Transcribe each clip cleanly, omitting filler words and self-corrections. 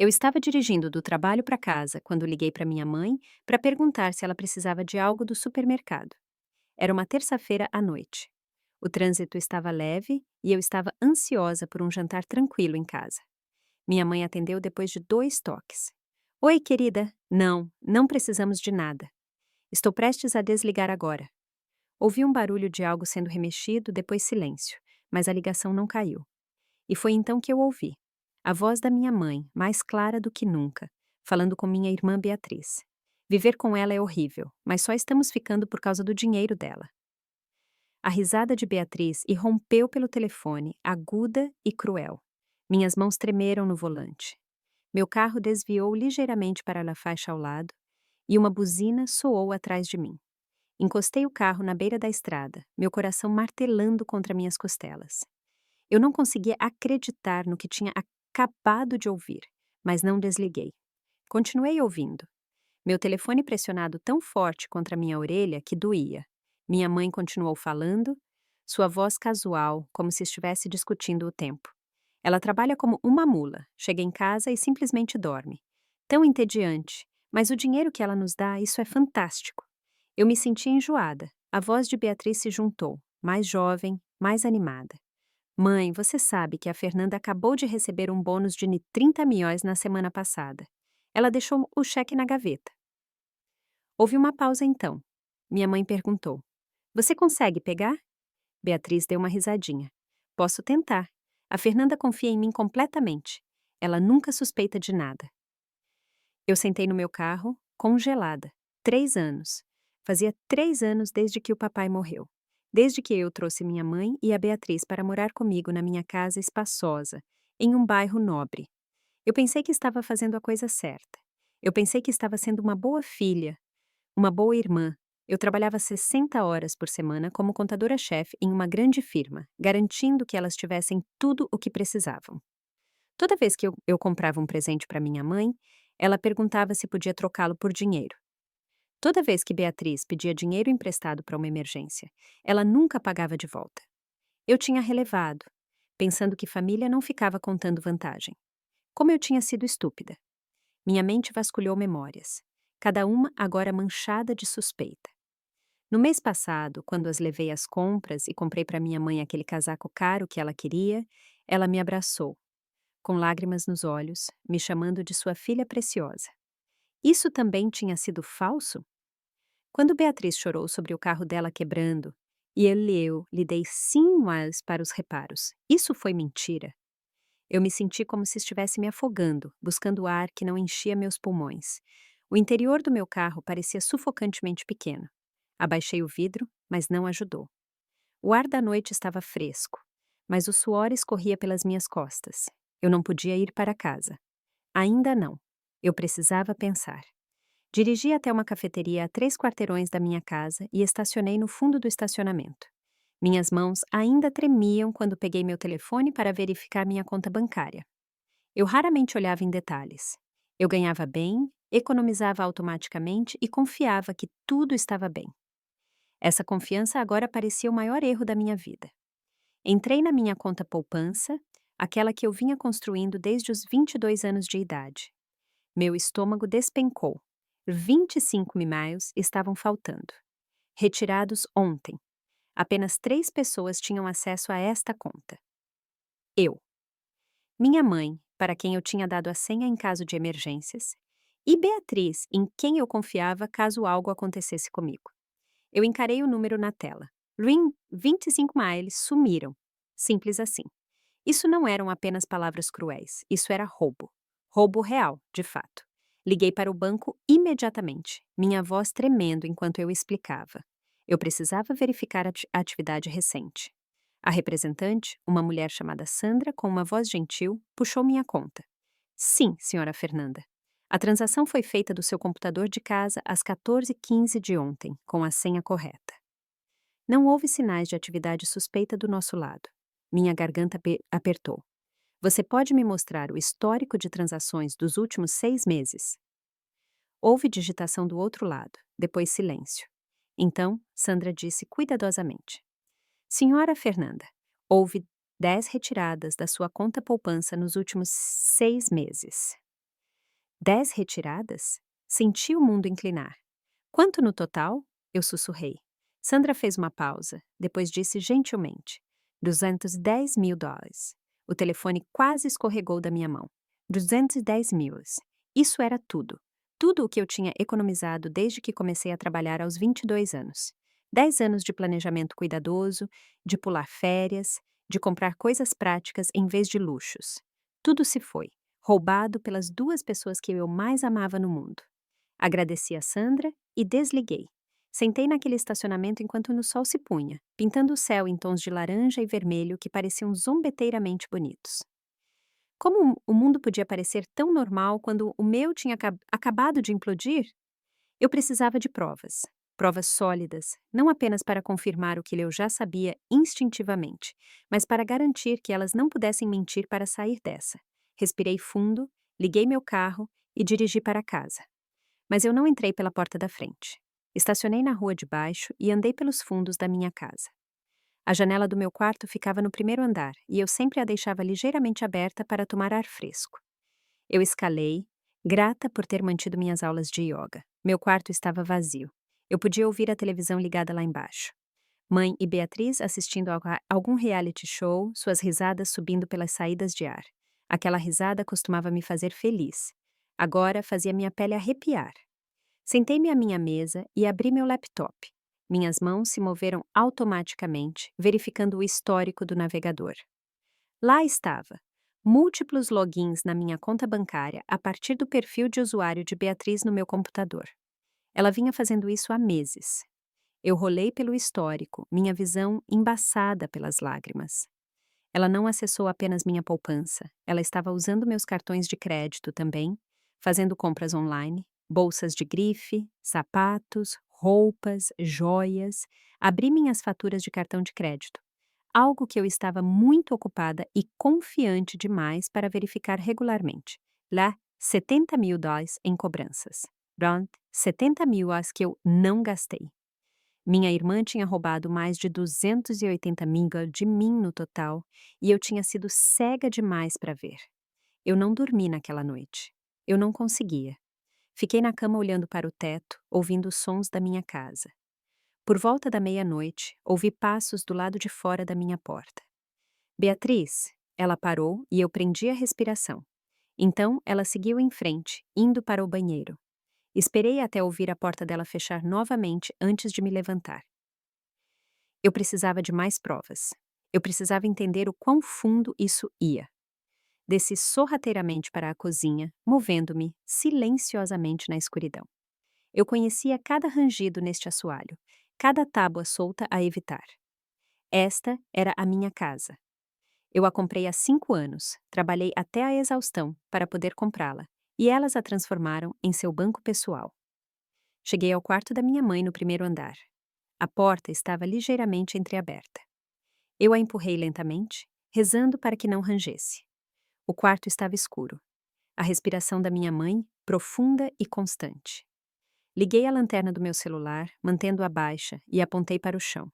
Eu estava dirigindo do trabalho para casa quando liguei para minha mãe para perguntar se ela precisava de algo do supermercado. Era uma terça-feira à noite. O trânsito estava leve e eu estava ansiosa por um jantar tranquilo em casa. Minha mãe atendeu depois de 2 toques. Oi, querida. Não, não precisamos de nada. Estou prestes a desligar agora. Ouvi um barulho de algo sendo remexido, depois silêncio, mas a ligação não caiu. E foi então que eu ouvi a voz da minha mãe, mais clara do que nunca, falando com minha irmã Beatriz. Viver com ela é horrível, mas só estamos ficando por causa do dinheiro dela. A risada de Beatriz irrompeu pelo telefone, aguda e cruel. Minhas mãos tremeram no volante. Meu carro desviou ligeiramente para a faixa ao lado e uma buzina soou atrás de mim. Encostei o carro na beira da estrada, meu coração martelando contra minhas costelas. Eu não conseguia acreditar no que tinha acabado de ouvir, mas não desliguei. Continuei ouvindo. Meu telefone pressionado tão forte contra minha orelha que doía. Minha mãe continuou falando, sua voz casual, como se estivesse discutindo o tempo. Ela trabalha como uma mula, chega em casa e simplesmente dorme. Tão entediante, mas o dinheiro que ela nos dá, isso é fantástico. Eu me senti enjoada. A voz de Beatriz se juntou, mais jovem, mais animada. Mãe, você sabe que a Fernanda acabou de receber um bônus de 30 milhões na semana passada. Ela deixou o cheque na gaveta. Houve uma pausa então. Minha mãe perguntou: Você consegue pegar? Beatriz deu uma risadinha. Posso tentar. A Fernanda confia em mim completamente. Ela nunca suspeita de nada. Eu sentei no meu carro, congelada. 3 anos. Fazia 3 anos desde que o papai morreu. Desde que eu trouxe minha mãe e a Beatriz para morar comigo na minha casa espaçosa, em um bairro nobre. Eu pensei que estava fazendo a coisa certa. Eu pensei que estava sendo uma boa filha, uma boa irmã. Eu trabalhava 60 horas por semana como contadora-chefe em uma grande firma, garantindo que elas tivessem tudo o que precisavam. Toda vez que eu comprava um presente para minha mãe, ela perguntava se podia trocá-lo por dinheiro. Toda vez que Beatriz pedia dinheiro emprestado para uma emergência, ela nunca pagava de volta. Eu tinha relevado, pensando que família não ficava contando vantagem. Como eu tinha sido estúpida. Minha mente vasculhou memórias, cada uma agora manchada de suspeita. No mês passado, quando as levei às compras e comprei para minha mãe aquele casaco caro que ela queria, ela me abraçou, com lágrimas nos olhos, me chamando de sua filha preciosa. Isso também tinha sido falso? Quando Beatriz chorou sobre o carro dela quebrando, e eu lhe dei 100 miles para os reparos, isso foi mentira? Eu me senti como se estivesse me afogando, buscando ar que não enchia meus pulmões. O interior do meu carro parecia sufocantemente pequeno. Abaixei o vidro, mas não ajudou. O ar da noite estava fresco, mas o suor escorria pelas minhas costas. Eu não podia ir para casa. Ainda não. Eu precisava pensar. Dirigi até uma cafeteria a 3 quarteirões da minha casa e estacionei no fundo do estacionamento. Minhas mãos ainda tremiam quando peguei meu telefone para verificar minha conta bancária. Eu raramente olhava em detalhes. Eu ganhava bem, economizava automaticamente e confiava que tudo estava bem. Essa confiança agora parecia o maior erro da minha vida. Entrei na minha conta poupança, aquela que eu vinha construindo desde os 22 anos de idade. Meu estômago despencou. 25 miles estavam faltando. Retirados ontem. Apenas 3 pessoas tinham acesso a esta conta. Eu. Minha mãe, para quem eu tinha dado a senha em caso de emergências, e Beatriz, em quem eu confiava caso algo acontecesse comigo. Eu encarei o número na tela. Ring, 25 miles sumiram. Simples assim. Isso não eram apenas palavras cruéis, isso era roubo. Roubo real, de fato. Liguei para o banco imediatamente, minha voz tremendo enquanto eu explicava. Eu precisava verificar a atividade recente. A representante, uma mulher chamada Sandra, com uma voz gentil, puxou minha conta. Sim, senhora Fernanda. A transação foi feita do seu computador de casa às 14h15 de ontem, com a senha correta. Não houve sinais de atividade suspeita do nosso lado. Minha garganta apertou. Você pode me mostrar o histórico de transações dos últimos 6 meses? Houve digitação do outro lado, depois silêncio. Então, Sandra disse cuidadosamente. Senhora Fernanda, houve 10 retiradas da sua conta poupança nos últimos 6 meses. 10 retiradas? Senti o mundo inclinar. Quanto no total? Eu sussurrei. Sandra fez uma pausa, depois disse gentilmente: US$ 210.000. O telefone quase escorregou da minha mão. 210 mil. Isso era tudo. Tudo o que eu tinha economizado desde que comecei a trabalhar aos 22 anos. 10 anos de planejamento cuidadoso, de pular férias, de comprar coisas práticas em vez de luxos. Tudo se foi, roubado pelas duas pessoas que eu mais amava no mundo. Agradeci a Sandra e desliguei. Sentei naquele estacionamento enquanto o sol se punha, pintando o céu em tons de laranja e vermelho que pareciam zombeteiramente bonitos. Como o mundo podia parecer tão normal quando o meu tinha acabado de implodir? Eu precisava de provas. Provas sólidas, não apenas para confirmar o que eu já sabia instintivamente, mas para garantir que elas não pudessem mentir para sair dessa. Respirei fundo, liguei meu carro e dirigi para casa. Mas eu não entrei pela porta da frente. Estacionei na rua de baixo e andei pelos fundos da minha casa. A janela do meu quarto ficava no primeiro andar e eu sempre a deixava ligeiramente aberta para tomar ar fresco. Eu escalei, grata por ter mantido minhas aulas de yoga. Meu quarto estava vazio. Eu podia ouvir a televisão ligada lá embaixo. Mãe e Beatriz assistindo a algum reality show, suas risadas subindo pelas saídas de ar. Aquela risada costumava me fazer feliz. Agora fazia minha pele arrepiar. Sentei-me à minha mesa e abri meu laptop. Minhas mãos se moveram automaticamente, verificando o histórico do navegador. Lá estava. Múltiplos logins na minha conta bancária a partir do perfil de usuário de Beatriz no meu computador. Ela vinha fazendo isso há meses. Eu rolei pelo histórico, minha visão embaçada pelas lágrimas. Ela não acessou apenas minha poupança, ela estava usando meus cartões de crédito também, fazendo compras online, bolsas de grife, sapatos, roupas, joias, abri minhas faturas de cartão de crédito. Algo que eu estava muito ocupada e confiante demais para verificar regularmente. Lá, US$ 70.000 em cobranças. Pronto, 70 mil as que eu não gastei. Minha irmã tinha roubado mais de 280 mil de mim no total e eu tinha sido cega demais para ver. Eu não dormi naquela noite. Eu não conseguia. Fiquei na cama olhando para o teto, ouvindo os sons da minha casa. Por volta da meia-noite, ouvi passos do lado de fora da minha porta. Beatriz, ela parou e eu prendi a respiração. Então, ela seguiu em frente, indo para o banheiro. Esperei até ouvir a porta dela fechar novamente antes de me levantar. Eu precisava de mais provas. Eu precisava entender o quão fundo isso ia. Desci sorrateiramente para a cozinha, movendo-me silenciosamente na escuridão. Eu conhecia cada rangido neste assoalho, cada tábua solta a evitar. Esta era a minha casa. Eu a comprei há 5 anos, trabalhei até a exaustão para poder comprá-la, e elas a transformaram em seu banco pessoal. Cheguei ao quarto da minha mãe no primeiro andar. A porta estava ligeiramente entreaberta. Eu a empurrei lentamente, rezando para que não rangesse. O quarto estava escuro. A respiração da minha mãe, profunda e constante. Liguei a lanterna do meu celular, mantendo-a baixa, e apontei para o chão.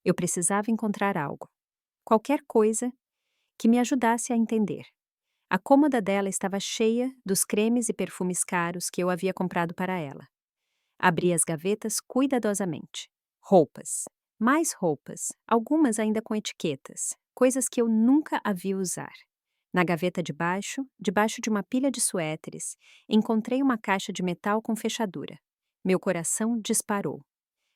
Eu precisava encontrar algo. Qualquer coisa que me ajudasse a entender. A cômoda dela estava cheia dos cremes e perfumes caros que eu havia comprado para ela. Abri as gavetas cuidadosamente. Roupas. Mais roupas, algumas ainda com etiquetas, coisas que eu nunca havia usar. Na gaveta de baixo, debaixo de uma pilha de suéteres, encontrei uma caixa de metal com fechadura. Meu coração disparou.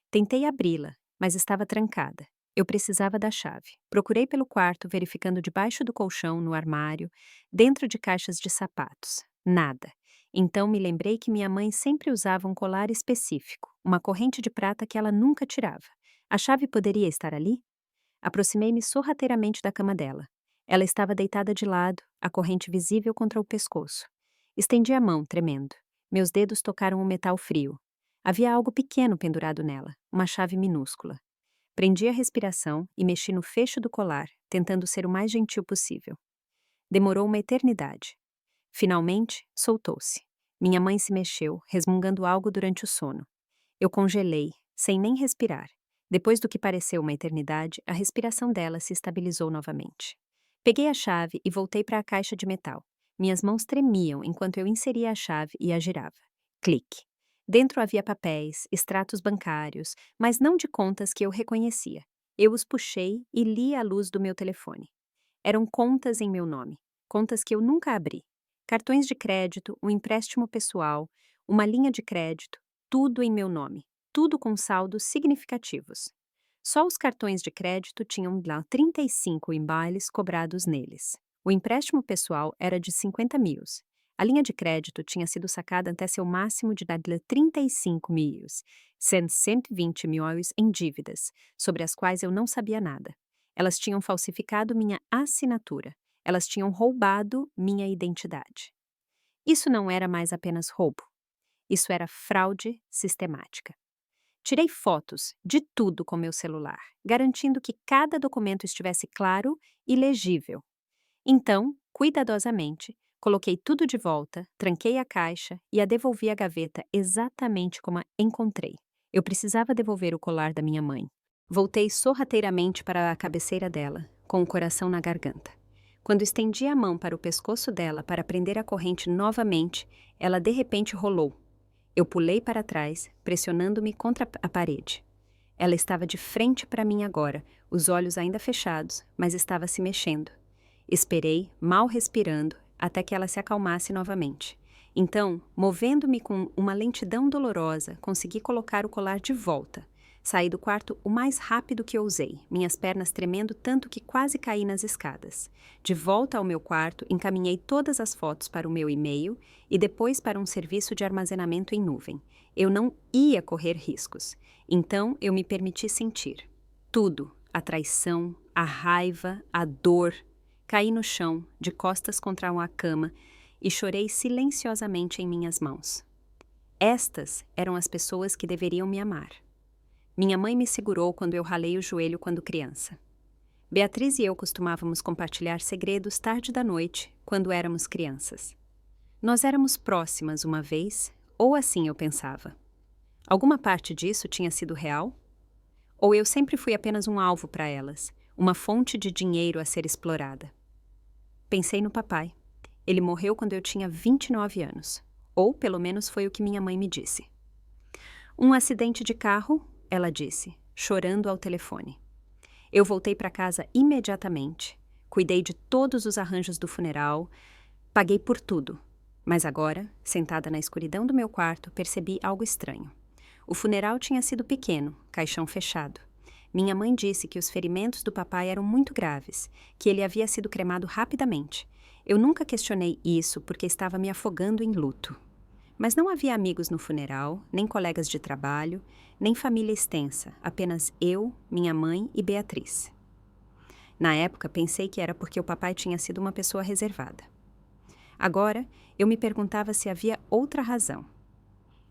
Tentei abri-la, mas estava trancada. Eu precisava da chave. Procurei pelo quarto, verificando debaixo do colchão, no armário, dentro de caixas de sapatos. Nada. Então me lembrei que minha mãe sempre usava um colar específico, uma corrente de prata que ela nunca tirava. A chave poderia estar ali? Aproximei-me sorrateiramente da cama dela. Ela estava deitada de lado, a corrente visível contra o pescoço. Estendi a mão, tremendo. Meus dedos tocaram o metal frio. Havia algo pequeno pendurado nela, uma chave minúscula. Prendi a respiração e mexi no fecho do colar, tentando ser o mais gentil possível. Demorou uma eternidade. Finalmente, soltou-se. Minha mãe se mexeu, resmungando algo durante o sono. Eu congelei, sem nem respirar. Depois do que pareceu uma eternidade, a respiração dela se estabilizou novamente. Peguei a chave e voltei para a caixa de metal. Minhas mãos tremiam enquanto eu inseria a chave e a girava. Clique. Dentro havia papéis, extratos bancários, mas não de contas que eu reconhecia. Eu os puxei e li à luz do meu telefone. Eram contas em meu nome, contas que eu nunca abri. Cartões de crédito, um empréstimo pessoal, uma linha de crédito, tudo em meu nome, tudo com saldos significativos. Só os cartões de crédito tinham lá 35 embailes cobrados neles. O empréstimo pessoal era de 50 mil. A linha de crédito tinha sido sacada até seu máximo de dar 35 mil, sendo 120 mil em dívidas, sobre as quais eu não sabia nada. Elas tinham falsificado minha assinatura. Elas tinham roubado minha identidade. Isso não era mais apenas roubo. Isso era fraude sistemática. Tirei fotos de tudo com meu celular, garantindo que cada documento estivesse claro e legível. Então, cuidadosamente, coloquei tudo de volta, tranquei a caixa e a devolvi à gaveta exatamente como a encontrei. Eu precisava devolver o colar da minha mãe. Voltei sorrateiramente para a cabeceira dela, com o coração na garganta. Quando estendi a mão para o pescoço dela para prender a corrente novamente, ela de repente rolou. Eu pulei para trás, pressionando-me contra a parede. Ela estava de frente para mim agora, os olhos ainda fechados, mas estava se mexendo. Esperei, mal respirando, até que ela se acalmasse novamente. Então, movendo-me com uma lentidão dolorosa, consegui colocar o colar de volta. Saí do quarto o mais rápido que ousei, minhas pernas tremendo tanto que quase caí nas escadas. De volta ao meu quarto, encaminhei todas as fotos para o meu e-mail e depois para um serviço de armazenamento em nuvem. Eu não ia correr riscos. Então, eu me permiti sentir. Tudo, a traição, a raiva, a dor. Caí no chão, de costas contra uma cama, e chorei silenciosamente em minhas mãos. Estas eram as pessoas que deveriam me amar. Minha mãe me segurou quando eu ralei o joelho quando criança. Beatriz e eu costumávamos compartilhar segredos tarde da noite, quando éramos crianças. Nós éramos próximas uma vez, ou assim eu pensava. Alguma parte disso tinha sido real? Ou eu sempre fui apenas um alvo para elas, uma fonte de dinheiro a ser explorada? Pensei no papai. Ele morreu quando eu tinha 29 anos. Ou, pelo menos, foi o que minha mãe me disse. Um acidente de carro, ela disse, chorando ao telefone. Eu voltei para casa imediatamente. Cuidei de todos os arranjos do funeral. Paguei por tudo. Mas agora, sentada na escuridão do meu quarto, percebi algo estranho. O funeral tinha sido pequeno, caixão fechado. Minha mãe disse que os ferimentos do papai eram muito graves, que ele havia sido cremado rapidamente. Eu nunca questionei isso porque estava me afogando em luto. Mas não havia amigos no funeral, nem colegas de trabalho, nem família extensa, apenas eu, minha mãe e Beatriz. Na época, pensei que era porque o papai tinha sido uma pessoa reservada. Agora, eu me perguntava se havia outra razão.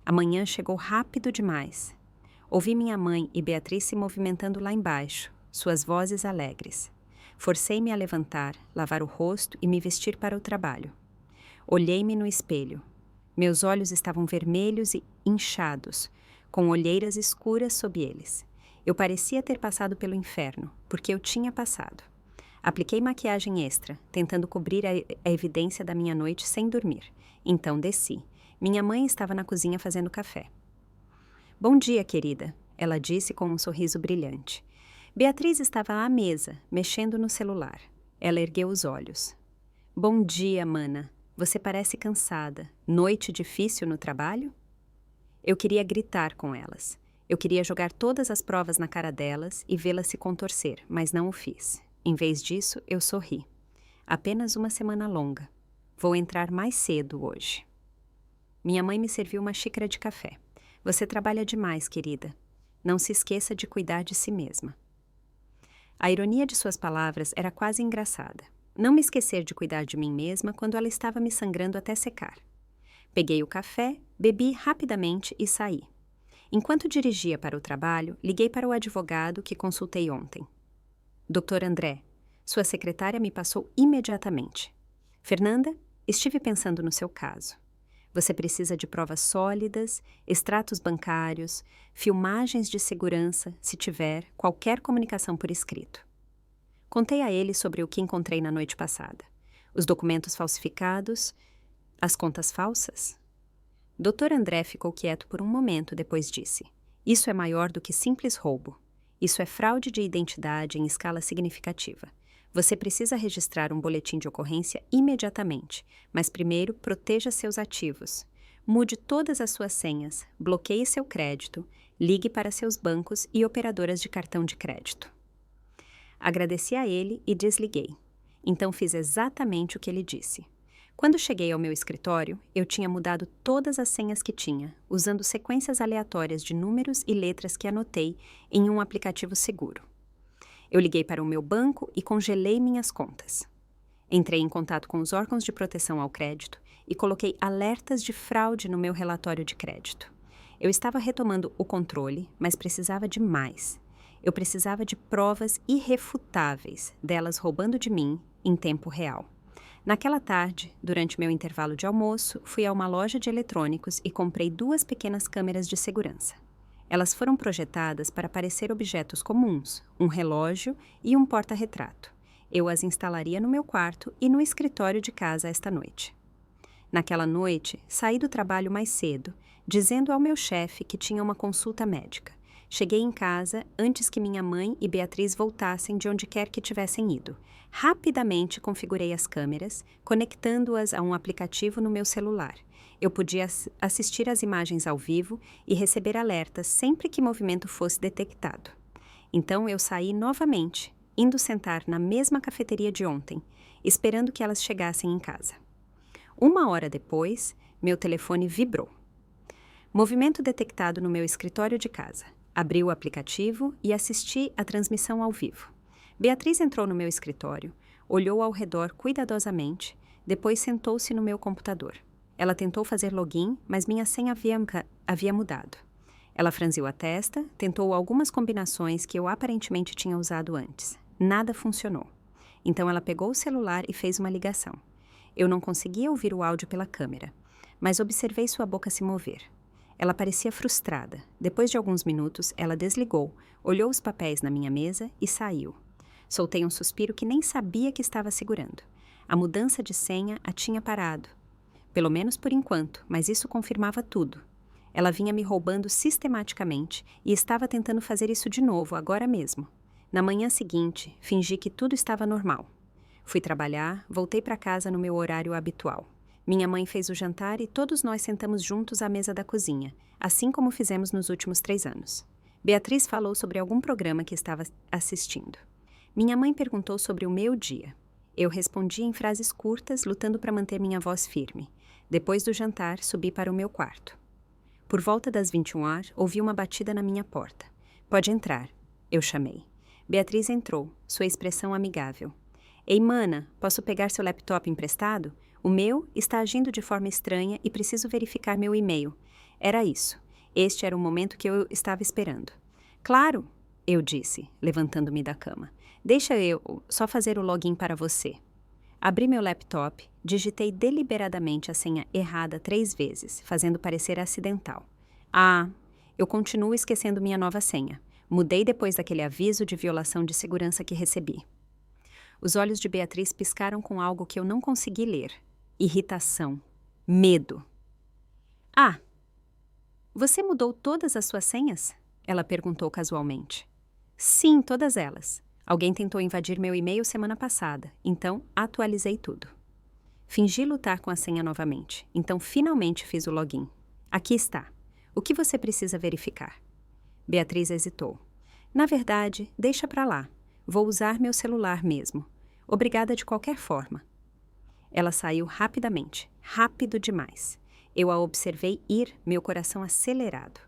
A manhã chegou rápido demais. Ouvi minha mãe e Beatriz se movimentando lá embaixo, suas vozes alegres. Forcei-me a levantar, lavar o rosto e me vestir para o trabalho. Olhei-me no espelho. Meus olhos estavam vermelhos e inchados, com olheiras escuras sob eles. Eu parecia ter passado pelo inferno, porque eu tinha passado. Apliquei maquiagem extra, tentando cobrir a evidência da minha noite sem dormir. Então desci. Minha mãe estava na cozinha fazendo café. Bom dia, querida, ela disse com um sorriso brilhante. Beatriz estava à mesa, mexendo no celular. Ela ergueu os olhos. Bom dia, mana. Você parece cansada. Noite difícil no trabalho? Eu queria gritar com elas. Eu queria jogar todas as provas na cara delas e vê-las se contorcer, mas não o fiz. Em vez disso, eu sorri. Apenas uma semana longa. Vou entrar mais cedo hoje. Minha mãe me serviu uma xícara de café. Você trabalha demais, querida. Não se esqueça de cuidar de si mesma. A ironia de suas palavras era quase engraçada. Não me esquecer de cuidar de mim mesma quando ela estava me sangrando até secar. Peguei o café, bebi rapidamente e saí. Enquanto dirigia para o trabalho, liguei para o advogado que consultei ontem. Dr. André, sua secretária me passou imediatamente. Fernanda, estive pensando no seu caso. Você precisa de provas sólidas, extratos bancários, filmagens de segurança, se tiver, qualquer comunicação por escrito. Contei a ele sobre o que encontrei na noite passada. Os documentos falsificados, as contas falsas? Dr. André ficou quieto por um momento, depois disse: Isso é maior do que simples roubo. Isso é fraude de identidade em escala significativa. Você precisa registrar um boletim de ocorrência imediatamente, mas primeiro proteja seus ativos. Mude todas as suas senhas, bloqueie seu crédito, ligue para seus bancos e operadoras de cartão de crédito. Agradeci a ele e desliguei. Então fiz exatamente o que ele disse. Quando cheguei ao meu escritório, eu tinha mudado todas as senhas que tinha, usando sequências aleatórias de números e letras que anotei em um aplicativo seguro. Eu liguei para o meu banco e congelei minhas contas. Entrei em contato com os órgãos de proteção ao crédito e coloquei alertas de fraude no meu relatório de crédito. Eu estava retomando o controle, mas precisava de mais. Eu precisava de provas irrefutáveis delas roubando de mim em tempo real. Naquela tarde, durante meu intervalo de almoço, fui a uma loja de eletrônicos e comprei 2 pequenas câmeras de segurança. Elas foram projetadas para parecer objetos comuns, um relógio e um porta-retrato. Eu as instalaria no meu quarto e no escritório de casa esta noite. Naquela noite, saí do trabalho mais cedo, dizendo ao meu chefe que tinha uma consulta médica. Cheguei em casa antes que minha mãe e Beatriz voltassem de onde quer que tivessem ido. Rapidamente configurei as câmeras, conectando-as a um aplicativo no meu celular. Eu podia assistir às imagens ao vivo e receber alertas sempre que movimento fosse detectado. Então eu saí novamente, indo sentar na mesma cafeteria de ontem, esperando que elas chegassem em casa. 1 hora depois, meu telefone vibrou. Movimento detectado no meu escritório de casa. Abri o aplicativo e assisti à transmissão ao vivo. Beatriz entrou no meu escritório, olhou ao redor cuidadosamente, depois sentou-se no meu computador. Ela tentou fazer login, mas minha senha havia mudado. Ela franziu a testa, tentou algumas combinações que eu aparentemente tinha usado antes. Nada funcionou. Então ela pegou o celular e fez uma ligação. Eu não conseguia ouvir o áudio pela câmera, mas observei sua boca se mover. Ela parecia frustrada. Depois de alguns minutos, ela desligou, olhou os papéis na minha mesa e saiu. Soltei um suspiro que nem sabia que estava segurando. A mudança de senha a tinha parado. Pelo menos por enquanto, mas isso confirmava tudo. Ela vinha me roubando sistematicamente e estava tentando fazer isso de novo, agora mesmo. Na manhã seguinte, fingi que tudo estava normal. Fui trabalhar, voltei para casa no meu horário habitual. Minha mãe fez o jantar e todos nós sentamos juntos à mesa da cozinha, assim como fizemos nos últimos 3 anos. Beatriz falou sobre algum programa que estava assistindo. Minha mãe perguntou sobre o meu dia. Eu respondi em frases curtas, lutando para manter minha voz firme. Depois do jantar, subi para o meu quarto. Por volta das 21 horas, ouvi uma batida na minha porta. Pode entrar, eu chamei. Beatriz entrou, sua expressão amigável. Ei, mana, posso pegar seu laptop emprestado? O meu está agindo de forma estranha e preciso verificar meu e-mail. Era isso. Este era o momento que eu estava esperando. Claro, eu disse, levantando-me da cama. Deixa eu só fazer o login para você. Abri meu laptop, digitei deliberadamente a senha errada 3 vezes, fazendo parecer acidental. Ah, eu continuo esquecendo minha nova senha. Mudei depois daquele aviso de violação de segurança que recebi. Os olhos de Beatriz piscaram com algo que eu não consegui ler. Irritação. Medo. Ah! Você mudou todas as suas senhas? Ela perguntou casualmente. Sim, todas elas. Alguém tentou invadir meu e-mail semana passada, então atualizei tudo. Fingi lutar com a senha novamente, então finalmente fiz o login. Aqui está. O que você precisa verificar? Beatriz hesitou. Na verdade, deixa pra lá. Vou usar meu celular mesmo. Obrigada de qualquer forma. Ela saiu rapidamente, rápido demais. Eu a observei ir, meu coração acelerado.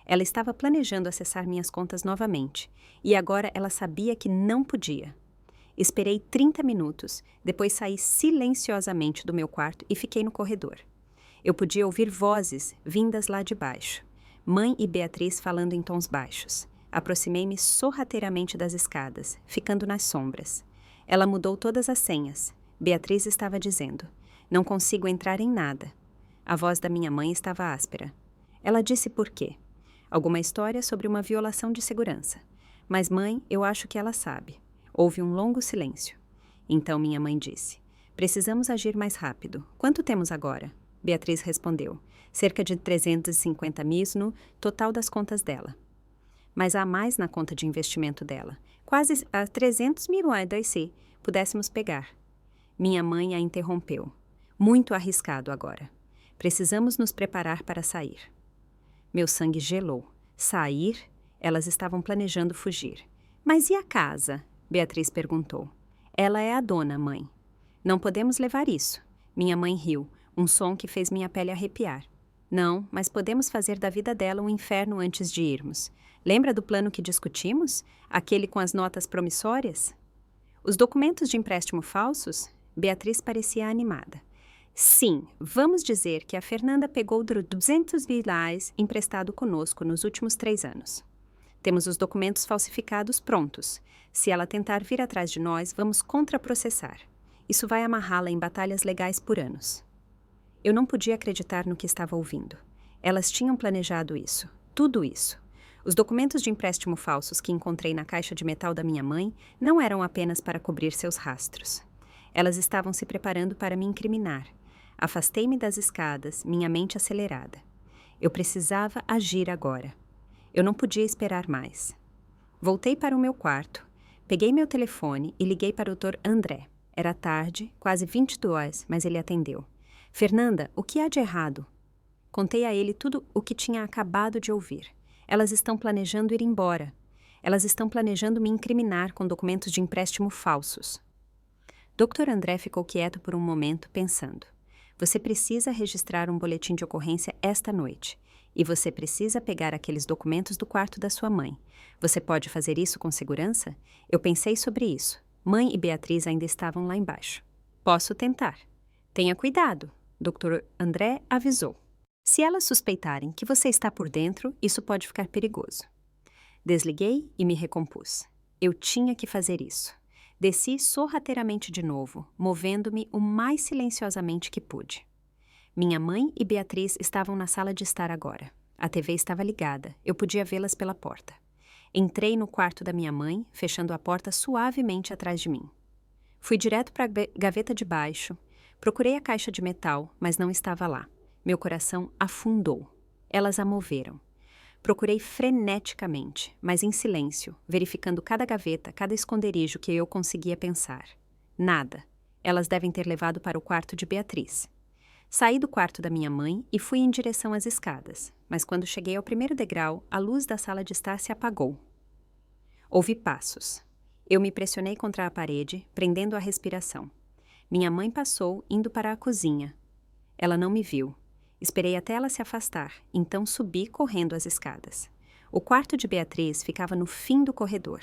Ela estava planejando acessar minhas contas novamente, e agora ela sabia que não podia. Esperei 30 minutos, depois saí silenciosamente do meu quarto e fiquei no corredor. Eu podia ouvir vozes vindas lá de baixo. Mãe e Beatriz falando em tons baixos. Aproximei-me sorrateiramente das escadas, ficando nas sombras. Ela mudou todas as senhas. Beatriz estava dizendo: não consigo entrar em nada. A voz da minha mãe estava áspera. Ela disse por quê. Alguma história sobre uma violação de segurança. Mas mãe, eu acho que ela sabe. Houve um longo silêncio. Então minha mãe disse: Precisamos agir mais rápido. Quanto temos agora? Beatriz respondeu. Cerca de 350 mil no total das contas dela. Mas há mais na conta de investimento dela. Quase a 300 mil se pudéssemos pegar. Minha mãe a interrompeu. Muito arriscado agora. Precisamos nos preparar para sair. Meu sangue gelou. Sair? Elas estavam planejando fugir. Mas e a casa? Beatriz perguntou. Ela é a dona, mãe. Não podemos levar isso. Minha mãe riu, um som que fez minha pele arrepiar. Não, mas podemos fazer da vida dela um inferno antes de irmos. Lembra do plano que discutimos? Aquele com as notas promissórias? Os documentos de empréstimo falsos? Beatriz parecia animada. Sim, vamos dizer que a Fernanda pegou 200 mil emprestado conosco nos últimos 3 anos. Temos os documentos falsificados prontos. Se ela tentar vir atrás de nós, vamos contraprocessar. Isso vai amarrá-la em batalhas legais por anos. Eu não podia acreditar no que estava ouvindo. Elas tinham planejado isso, tudo isso. Os documentos de empréstimo falsos que encontrei na caixa de metal da minha mãe não eram apenas para cobrir seus rastros. Elas estavam se preparando para me incriminar. Afastei-me das escadas, minha mente acelerada. Eu precisava agir agora. Eu não podia esperar mais. Voltei para o meu quarto, peguei meu telefone e liguei para o Dr. André. Era tarde, quase 22, mas ele atendeu. Fernanda, o que há de errado? Contei a ele tudo o que tinha acabado de ouvir. Elas estão planejando ir embora. Elas estão planejando me incriminar com documentos de empréstimo falsos. Dr. André ficou quieto por um momento, pensando. Você precisa registrar um boletim de ocorrência esta noite. E você precisa pegar aqueles documentos do quarto da sua mãe. Você pode fazer isso com segurança? Eu pensei sobre isso. Mãe e Beatriz ainda estavam lá embaixo. Posso tentar. Tenha cuidado, Dr. André avisou. Se elas suspeitarem que você está por dentro, isso pode ficar perigoso. Desliguei e me recompus. Eu tinha que fazer isso. Desci sorrateiramente de novo, movendo-me o mais silenciosamente que pude. Minha mãe e Beatriz estavam na sala de estar agora. A TV estava ligada, eu podia vê-las pela porta. Entrei no quarto da minha mãe, fechando a porta suavemente atrás de mim. Fui direto para a gaveta de baixo, procurei a caixa de metal, mas não estava lá. Meu coração afundou. Elas a moveram. Procurei freneticamente, mas em silêncio, verificando cada gaveta, cada esconderijo que eu conseguia pensar. Nada. Elas devem ter levado para o quarto de Beatriz. Saí do quarto da minha mãe e fui em direção às escadas, mas quando cheguei ao primeiro degrau, a luz da sala de estar se apagou. Ouvi passos. Eu me pressionei contra a parede, prendendo a respiração. Minha mãe passou, indo para a cozinha. Ela não me viu. Esperei até ela se afastar, então subi correndo as escadas. O quarto de Beatriz ficava no fim do corredor.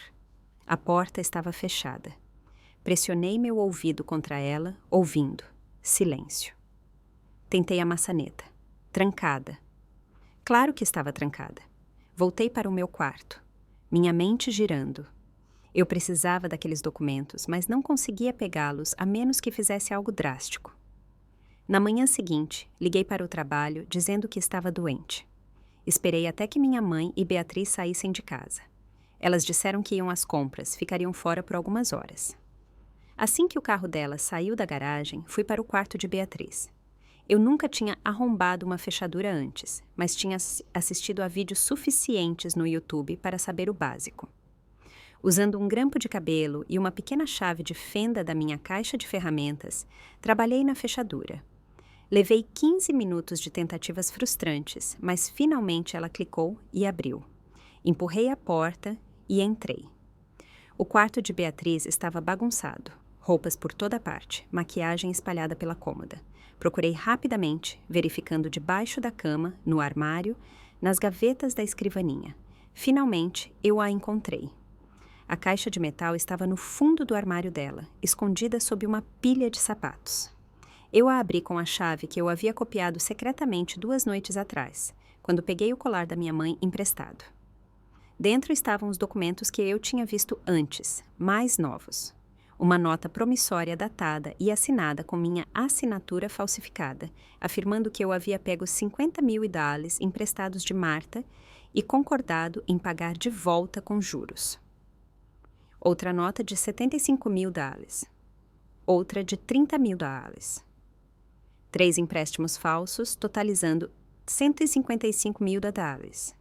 A porta estava fechada. Pressionei meu ouvido contra ela, ouvindo. Silêncio. Tentei a maçaneta. Trancada. Claro que estava trancada. Voltei para o meu quarto. Minha mente girando. Eu precisava daqueles documentos, mas não conseguia pegá-los a menos que fizesse algo drástico. Na manhã seguinte, liguei para o trabalho dizendo que estava doente. Esperei até que minha mãe e Beatriz saíssem de casa. Elas disseram que iam às compras, ficariam fora por algumas horas. Assim que o carro delas saiu da garagem, fui para o quarto de Beatriz. Eu nunca tinha arrombado uma fechadura antes, mas tinha assistido a vídeos suficientes no YouTube para saber o básico. Usando um grampo de cabelo e uma pequena chave de fenda da minha caixa de ferramentas, trabalhei na fechadura. Levei 15 minutos de tentativas frustrantes, mas finalmente ela clicou e abriu. Empurrei a porta e entrei. O quarto de Beatriz estava bagunçado, roupas por toda parte, maquiagem espalhada pela cômoda. Procurei rapidamente, verificando debaixo da cama, no armário, nas gavetas da escrivaninha. Finalmente, eu a encontrei. A caixa de metal estava no fundo do armário dela, escondida sob uma pilha de sapatos. Eu a abri com a chave que eu havia copiado secretamente 2 noites atrás, quando peguei o colar da minha mãe emprestado. Dentro estavam os documentos que eu tinha visto antes, mais novos. Uma nota promissória datada e assinada com minha assinatura falsificada, afirmando que eu havia pego 50 mil US emprestados de Marta e concordado em pagar de volta com juros. Outra nota de 75 mil US. outra de 30 mil da Alice. 3 empréstimos falsos, totalizando 155 mil da Alice.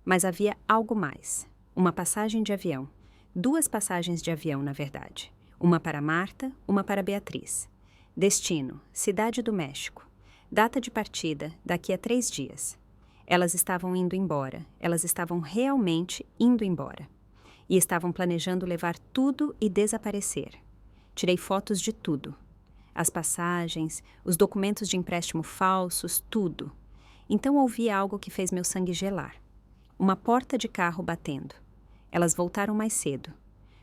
Mas havia algo mais. Uma passagem de avião. 2 passagens de avião, na verdade. Uma para Marta, uma para Beatriz. Destino: Cidade do México. Data de partida: daqui a 3 dias. Elas estavam indo embora. Elas estavam realmente indo embora. E estavam planejando levar tudo e desaparecer. Tirei fotos de tudo. As passagens, os documentos de empréstimo falsos, tudo. Então ouvi algo que fez meu sangue gelar. Uma porta de carro batendo. Elas voltaram mais cedo.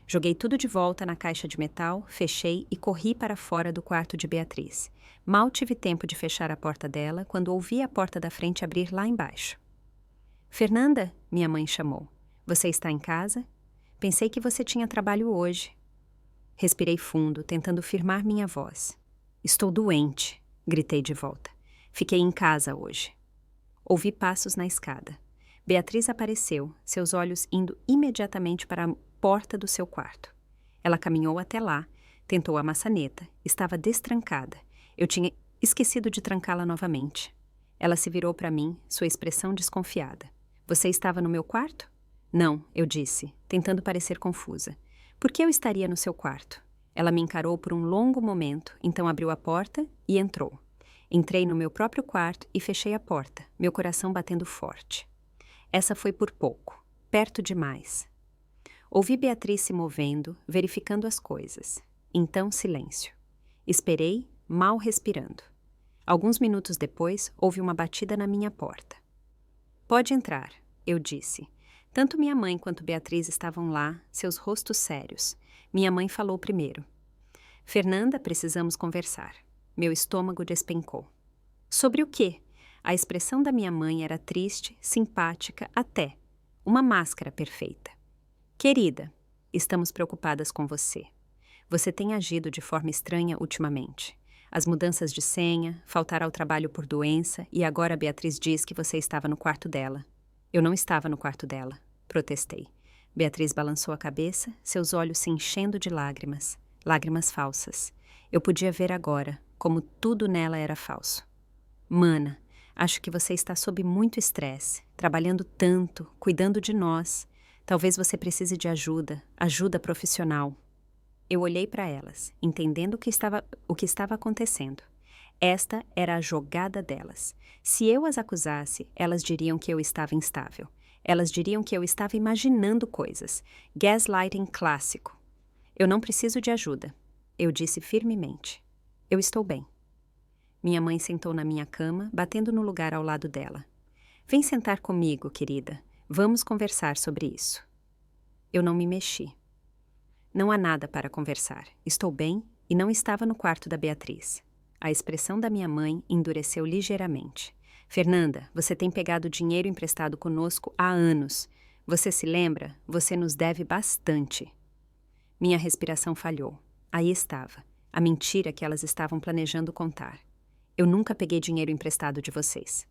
Joguei tudo de volta na caixa de metal, fechei e corri para fora do quarto de Beatriz. Mal tive tempo de fechar a porta dela quando ouvi a porta da frente abrir lá embaixo. Fernanda, minha mãe chamou. Você está em casa? Pensei que você tinha trabalho hoje. Respirei fundo, tentando firmar minha voz. Estou doente, gritei de volta. Fiquei em casa hoje. Ouvi passos na escada. Beatriz apareceu, seus olhos indo imediatamente para a porta do seu quarto. Ela caminhou até lá, tentou a maçaneta, estava destrancada. Eu tinha esquecido de trancá-la novamente. Ela se virou para mim, sua expressão desconfiada. Você estava no meu quarto? Não, eu disse, tentando parecer confusa. Por que eu estaria no seu quarto? Ela me encarou por um longo momento, então abriu a porta e entrou. Entrei no meu próprio quarto e fechei a porta, meu coração batendo forte. Essa foi por pouco, perto demais. Ouvi Beatriz se movendo, verificando as coisas. Então, silêncio. Esperei, mal respirando. Alguns minutos depois, houve uma batida na minha porta. Pode entrar, eu disse. Tanto minha mãe quanto Beatriz estavam lá, seus rostos sérios. Minha mãe falou primeiro. Fernanda, precisamos conversar. Meu estômago despencou. Sobre o quê? A expressão da minha mãe era triste, simpática, até. Uma máscara perfeita. Querida, estamos preocupadas com você. Você tem agido de forma estranha ultimamente. As mudanças de senha, faltar ao trabalho por doença e agora a Beatriz diz que você estava no quarto dela. Eu não estava no quarto dela, protestei. Beatriz balançou a cabeça, seus olhos se enchendo de lágrimas. Lágrimas falsas. Eu podia ver agora como tudo nela era falso. Mana, acho que você está sob muito estresse, trabalhando tanto, cuidando de nós. Talvez você precise de ajuda, ajuda profissional. Eu olhei para elas, entendendo o que estava acontecendo. Esta era a jogada delas. Se eu as acusasse, elas diriam que eu estava instável. Elas diriam que eu estava imaginando coisas. Gaslighting clássico. Eu não preciso de ajuda. Eu disse firmemente. Eu estou bem. Minha mãe sentou na minha cama, batendo no lugar ao lado dela. Vem sentar comigo, querida. Vamos conversar sobre isso. Eu não me mexi. Não há nada para conversar. Estou bem e não estava no quarto da Beatriz. A expressão da minha mãe endureceu ligeiramente. Fernanda, você tem pegado dinheiro emprestado conosco há anos. Você se lembra? Você nos deve bastante. Minha respiração falhou. Aí estava, a mentira que elas estavam planejando contar. Eu nunca peguei dinheiro emprestado de vocês.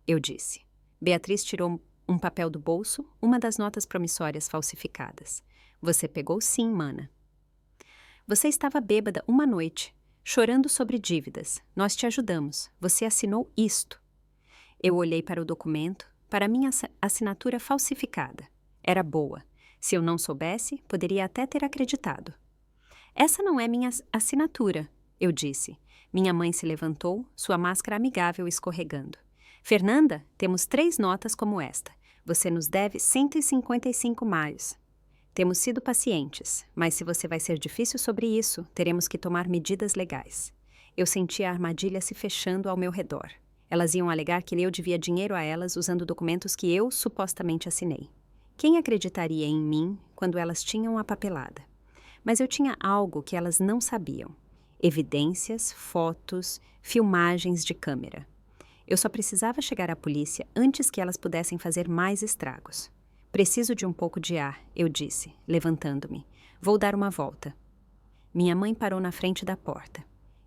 Eu disse. Beatriz tirou um papel do bolso, uma das notas promissórias falsificadas. Você pegou sim, mana. Você estava bêbada uma noite, chorando sobre dívidas. Nós te ajudamos. Você assinou isto. Eu olhei para o documento, para minha assinatura falsificada. Era boa. Se eu não soubesse, poderia até ter acreditado. Essa não é minha assinatura, eu disse. Minha mãe se levantou, sua máscara amigável escorregando. Fernanda, temos 3 notas como esta. Você nos deve 155 mais. Temos sido pacientes, mas se você vai ser difícil sobre isso, teremos que tomar medidas legais. Eu senti a armadilha se fechando ao meu redor. Elas iam alegar que eu devia dinheiro a elas usando documentos que eu supostamente assinei. Quem acreditaria em mim quando elas tinham a papelada? Mas eu tinha algo que elas não sabiam. Evidências, fotos, filmagens de câmera. Eu só precisava chegar à polícia antes que elas pudessem fazer mais estragos. Preciso de um pouco de ar, eu disse, levantando-me. Vou dar uma volta. Minha mãe parou na frente da porta.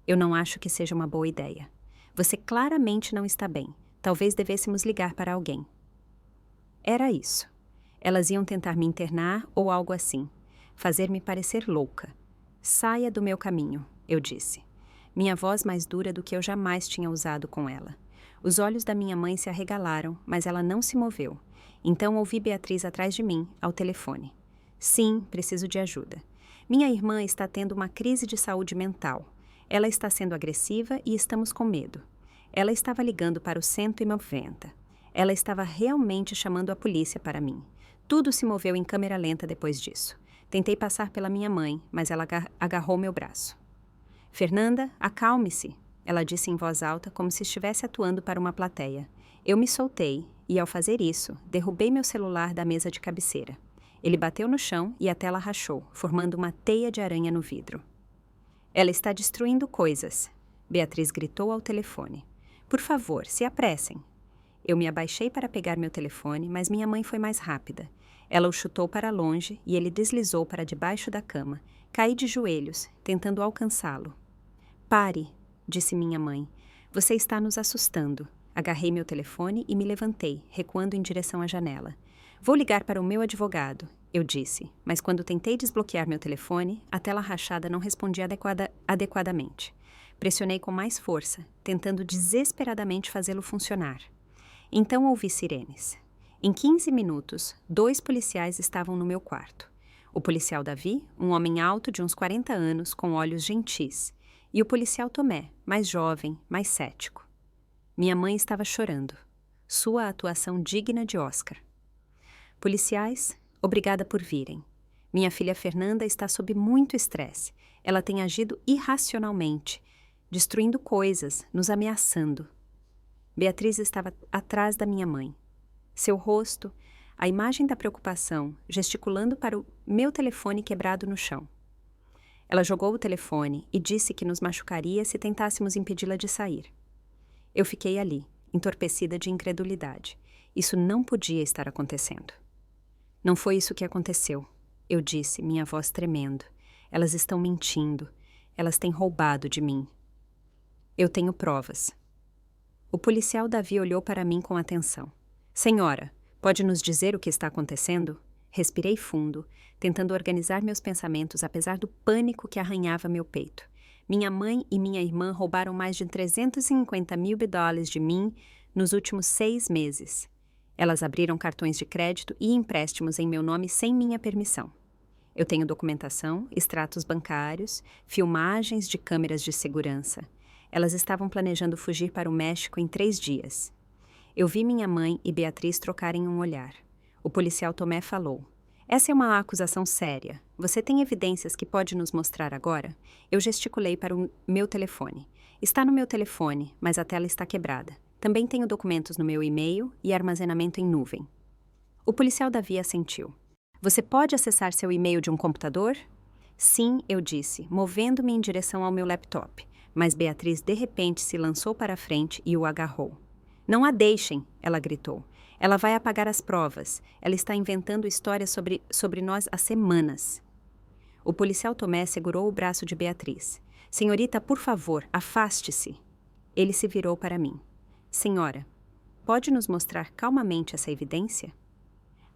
Eu não acho que seja uma boa ideia. Você claramente não está bem. Talvez devêssemos ligar para alguém. Era isso. Elas iam tentar me internar ou algo assim. Fazer-me parecer louca. Saia do meu caminho, eu disse. Minha voz mais dura do que eu jamais tinha usado com ela. Os olhos da minha mãe se arregalaram, mas ela não se moveu. Então ouvi Beatriz atrás de mim, ao telefone. Sim, preciso de ajuda. Minha irmã está tendo uma crise de saúde mental. Ela está sendo agressiva e estamos com medo. Ela estava ligando para o 190. Ela estava realmente chamando a polícia para mim. Tudo se moveu em câmera lenta depois disso. Tentei passar pela minha mãe, mas ela agarrou meu braço. Fernanda, acalme-se, ela disse em voz alta, como se estivesse atuando para uma plateia. Eu me soltei e, ao fazer isso, derrubei meu celular da mesa de cabeceira. Ele bateu no chão e a tela rachou, formando uma teia de aranha no vidro. Ela está destruindo coisas, Beatriz gritou ao telefone. Por favor, se apressem. Eu me abaixei para pegar meu telefone, mas minha mãe foi mais rápida. Ela o chutou para longe e ele deslizou para debaixo da cama. Caí de joelhos, tentando alcançá-lo. Pare, disse minha mãe. Você está nos assustando. Agarrei meu telefone e me levantei, recuando em direção à janela. Vou ligar para o meu advogado, eu disse, mas quando tentei desbloquear meu telefone, a tela rachada não respondia adequadamente. Pressionei com mais força, tentando desesperadamente fazê-lo funcionar. Então ouvi sirenes. Em 15 minutos, 2 policiais estavam no meu quarto. O policial Davi, um homem alto de uns 40 anos, com olhos gentis, e o policial Tomé, mais jovem, mais cético. Minha mãe estava chorando. Sua atuação digna de Oscar. Policiais, obrigada por virem. Minha filha Fernanda está sob muito estresse. Ela tem agido irracionalmente, destruindo coisas, nos ameaçando. Beatriz estava atrás da minha mãe. Seu rosto, a imagem da preocupação, gesticulando para o meu telefone quebrado no chão. Ela jogou o telefone e disse que nos machucaria se tentássemos impedi-la de sair. Eu fiquei ali, entorpecida de incredulidade. Isso não podia estar acontecendo. Não foi isso que aconteceu, eu disse, minha voz tremendo. Elas estão mentindo. Elas têm roubado de mim. Eu tenho provas. O policial Davi olhou para mim com atenção. Senhora, pode nos dizer o que está acontecendo? Respirei fundo, tentando organizar meus pensamentos apesar do pânico que arranhava meu peito. Minha mãe e minha irmã roubaram mais de $350.000 de mim nos últimos 6 meses. Elas abriram cartões de crédito e empréstimos em meu nome sem minha permissão. Eu tenho documentação, extratos bancários, filmagens de câmeras de segurança. Elas estavam planejando fugir para o México em 3 dias. Eu vi minha mãe e Beatriz trocarem um olhar. O policial Tomé falou. Essa é uma acusação séria. Você tem evidências que pode nos mostrar agora? Eu gesticulei para o meu telefone. Está no meu telefone, mas a tela está quebrada. Também tenho documentos no meu e-mail e armazenamento em nuvem. O policial Davi assentiu. Você pode acessar seu e-mail de um computador? Sim, eu disse, movendo-me em direção ao meu laptop. Mas Beatriz de repente se lançou para a frente e o agarrou. Não a deixem, ela gritou. Ela vai apagar as provas. Ela está inventando histórias sobre nós há semanas. O policial Tomé segurou o braço de Beatriz. Senhorita, por favor, afaste-se. Ele se virou para mim. Senhora, pode nos mostrar calmamente essa evidência?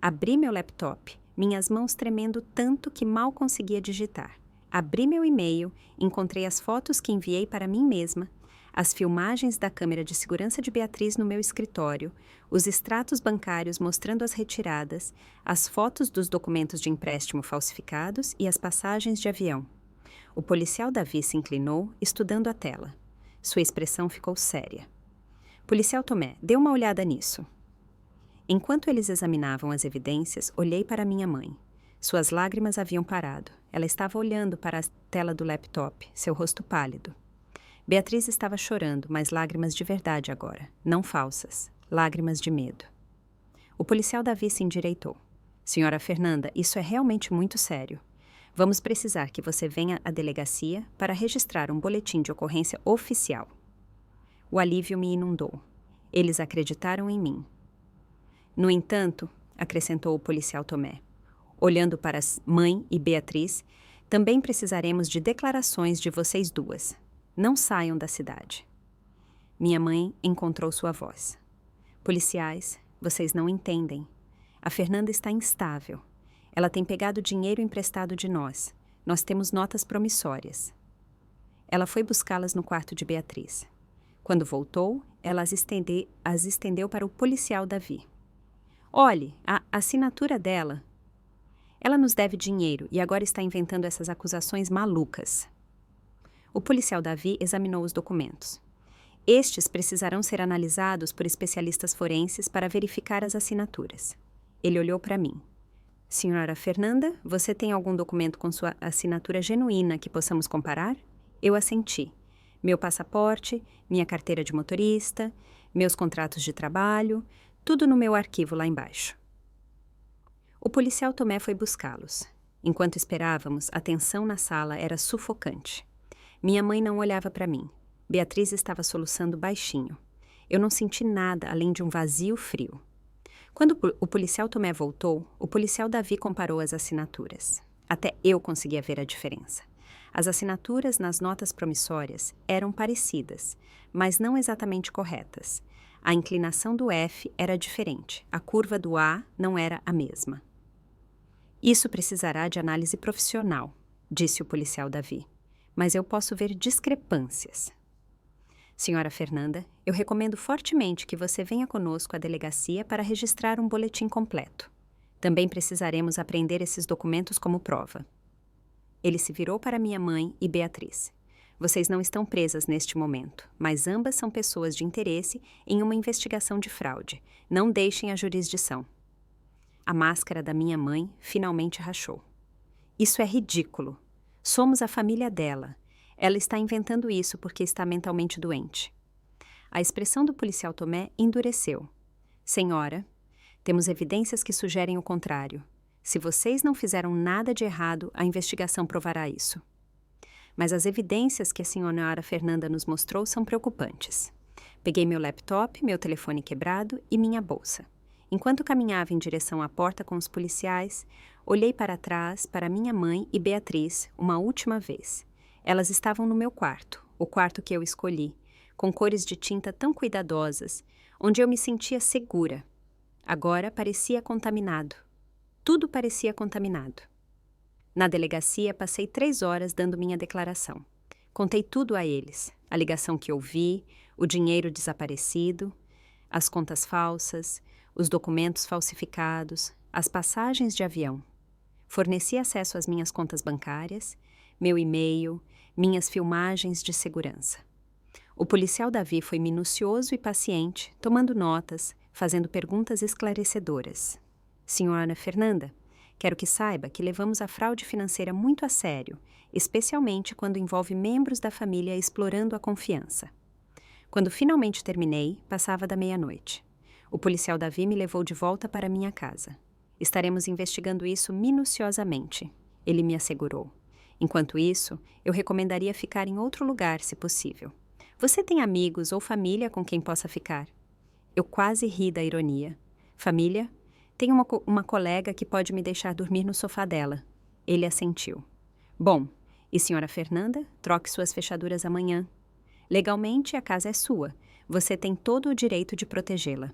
Abri meu laptop, minhas mãos tremendo tanto que mal conseguia digitar. Abri meu e-mail, encontrei as fotos que enviei para mim mesma, as filmagens da câmera de segurança de Beatriz no meu escritório, os extratos bancários mostrando as retiradas, as fotos dos documentos de empréstimo falsificados e as passagens de avião. O policial Davi se inclinou, estudando a tela. Sua expressão ficou séria. Policial Tomé, dê uma olhada nisso. Enquanto eles examinavam as evidências, olhei para minha mãe. Suas lágrimas haviam parado. Ela estava olhando para a tela do laptop, seu rosto pálido. Beatriz estava chorando, mas lágrimas de verdade agora, não falsas, lágrimas de medo. O policial Davi se endireitou. Senhora Fernanda, isso é realmente muito sério. Vamos precisar que você venha à delegacia para registrar um boletim de ocorrência oficial. O alívio me inundou. Eles acreditaram em mim. No entanto, acrescentou o policial Tomé, olhando para mãe e Beatriz, também precisaremos de declarações de vocês duas. Não saiam da cidade. Minha mãe encontrou sua voz. Policiais, vocês não entendem. A Fernanda está instável. Ela tem pegado dinheiro emprestado de nós. Nós temos notas promissórias. Ela foi buscá-las no quarto de Beatriz. Quando voltou, ela as estendeu para o policial Davi. Olhe, a assinatura dela. Ela nos deve dinheiro e agora está inventando essas acusações malucas. O policial Davi examinou os documentos. Estes precisarão ser analisados por especialistas forenses para verificar as assinaturas. Ele olhou para mim. Senhora Fernanda, você tem algum documento com sua assinatura genuína que possamos comparar? Eu assenti. Meu passaporte, minha carteira de motorista, meus contratos de trabalho, tudo no meu arquivo lá embaixo. O policial Tomé foi buscá-los. Enquanto esperávamos, a tensão na sala era sufocante. Minha mãe não olhava para mim. Beatriz estava soluçando baixinho. Eu não senti nada além de um vazio frio. Quando o policial Tomé voltou, o policial Davi comparou as assinaturas. Até eu conseguia ver a diferença. As assinaturas nas notas promissórias eram parecidas, mas não exatamente corretas. A inclinação do F era diferente, a curva do A não era a mesma. Isso precisará de análise profissional, disse o policial Davi, mas eu posso ver discrepâncias. Senhora Fernanda, eu recomendo fortemente que você venha conosco à delegacia para registrar um boletim completo. Também precisaremos apreender esses documentos como prova. Ele se virou para minha mãe e Beatriz. Vocês não estão presas neste momento, mas ambas são pessoas de interesse em uma investigação de fraude. Não deixem a jurisdição. A máscara da minha mãe finalmente rachou. Isso é ridículo. Somos a família dela. Ela está inventando isso porque está mentalmente doente. A expressão do policial Tomé endureceu. Senhora, temos evidências que sugerem o contrário. Se vocês não fizeram nada de errado, a investigação provará isso. Mas as evidências que a senhora Fernanda nos mostrou são preocupantes. Peguei meu laptop, meu telefone quebrado e minha bolsa. Enquanto caminhava em direção à porta com os policiais, olhei para trás para minha mãe e Beatriz uma última vez. Elas estavam no meu quarto, o quarto que eu escolhi, com cores de tinta tão cuidadosas, onde eu me sentia segura. Agora parecia contaminado. Tudo parecia contaminado. Na delegacia, passei 3 horas dando minha declaração. Contei tudo a eles, a ligação que ouvi, o dinheiro desaparecido, as contas falsas, os documentos falsificados, as passagens de avião. Forneci acesso às minhas contas bancárias, meu e-mail, minhas filmagens de segurança. O policial Davi foi minucioso e paciente, tomando notas, fazendo perguntas esclarecedoras. Senhora Fernanda, quero que saiba que levamos a fraude financeira muito a sério, especialmente quando envolve membros da família explorando a confiança. Quando finalmente terminei, passava da meia-noite. O policial Davi me levou de volta para minha casa. Estaremos investigando isso minuciosamente, ele me assegurou. Enquanto isso, eu recomendaria ficar em outro lugar, se possível. Você tem amigos ou família com quem possa ficar? Eu quase ri da ironia. Família? Tenho uma colega que pode me deixar dormir no sofá dela. Ele assentiu. Bom, e senhora Fernanda, troque suas fechaduras amanhã. Legalmente, a casa é sua. Você tem todo o direito de protegê-la.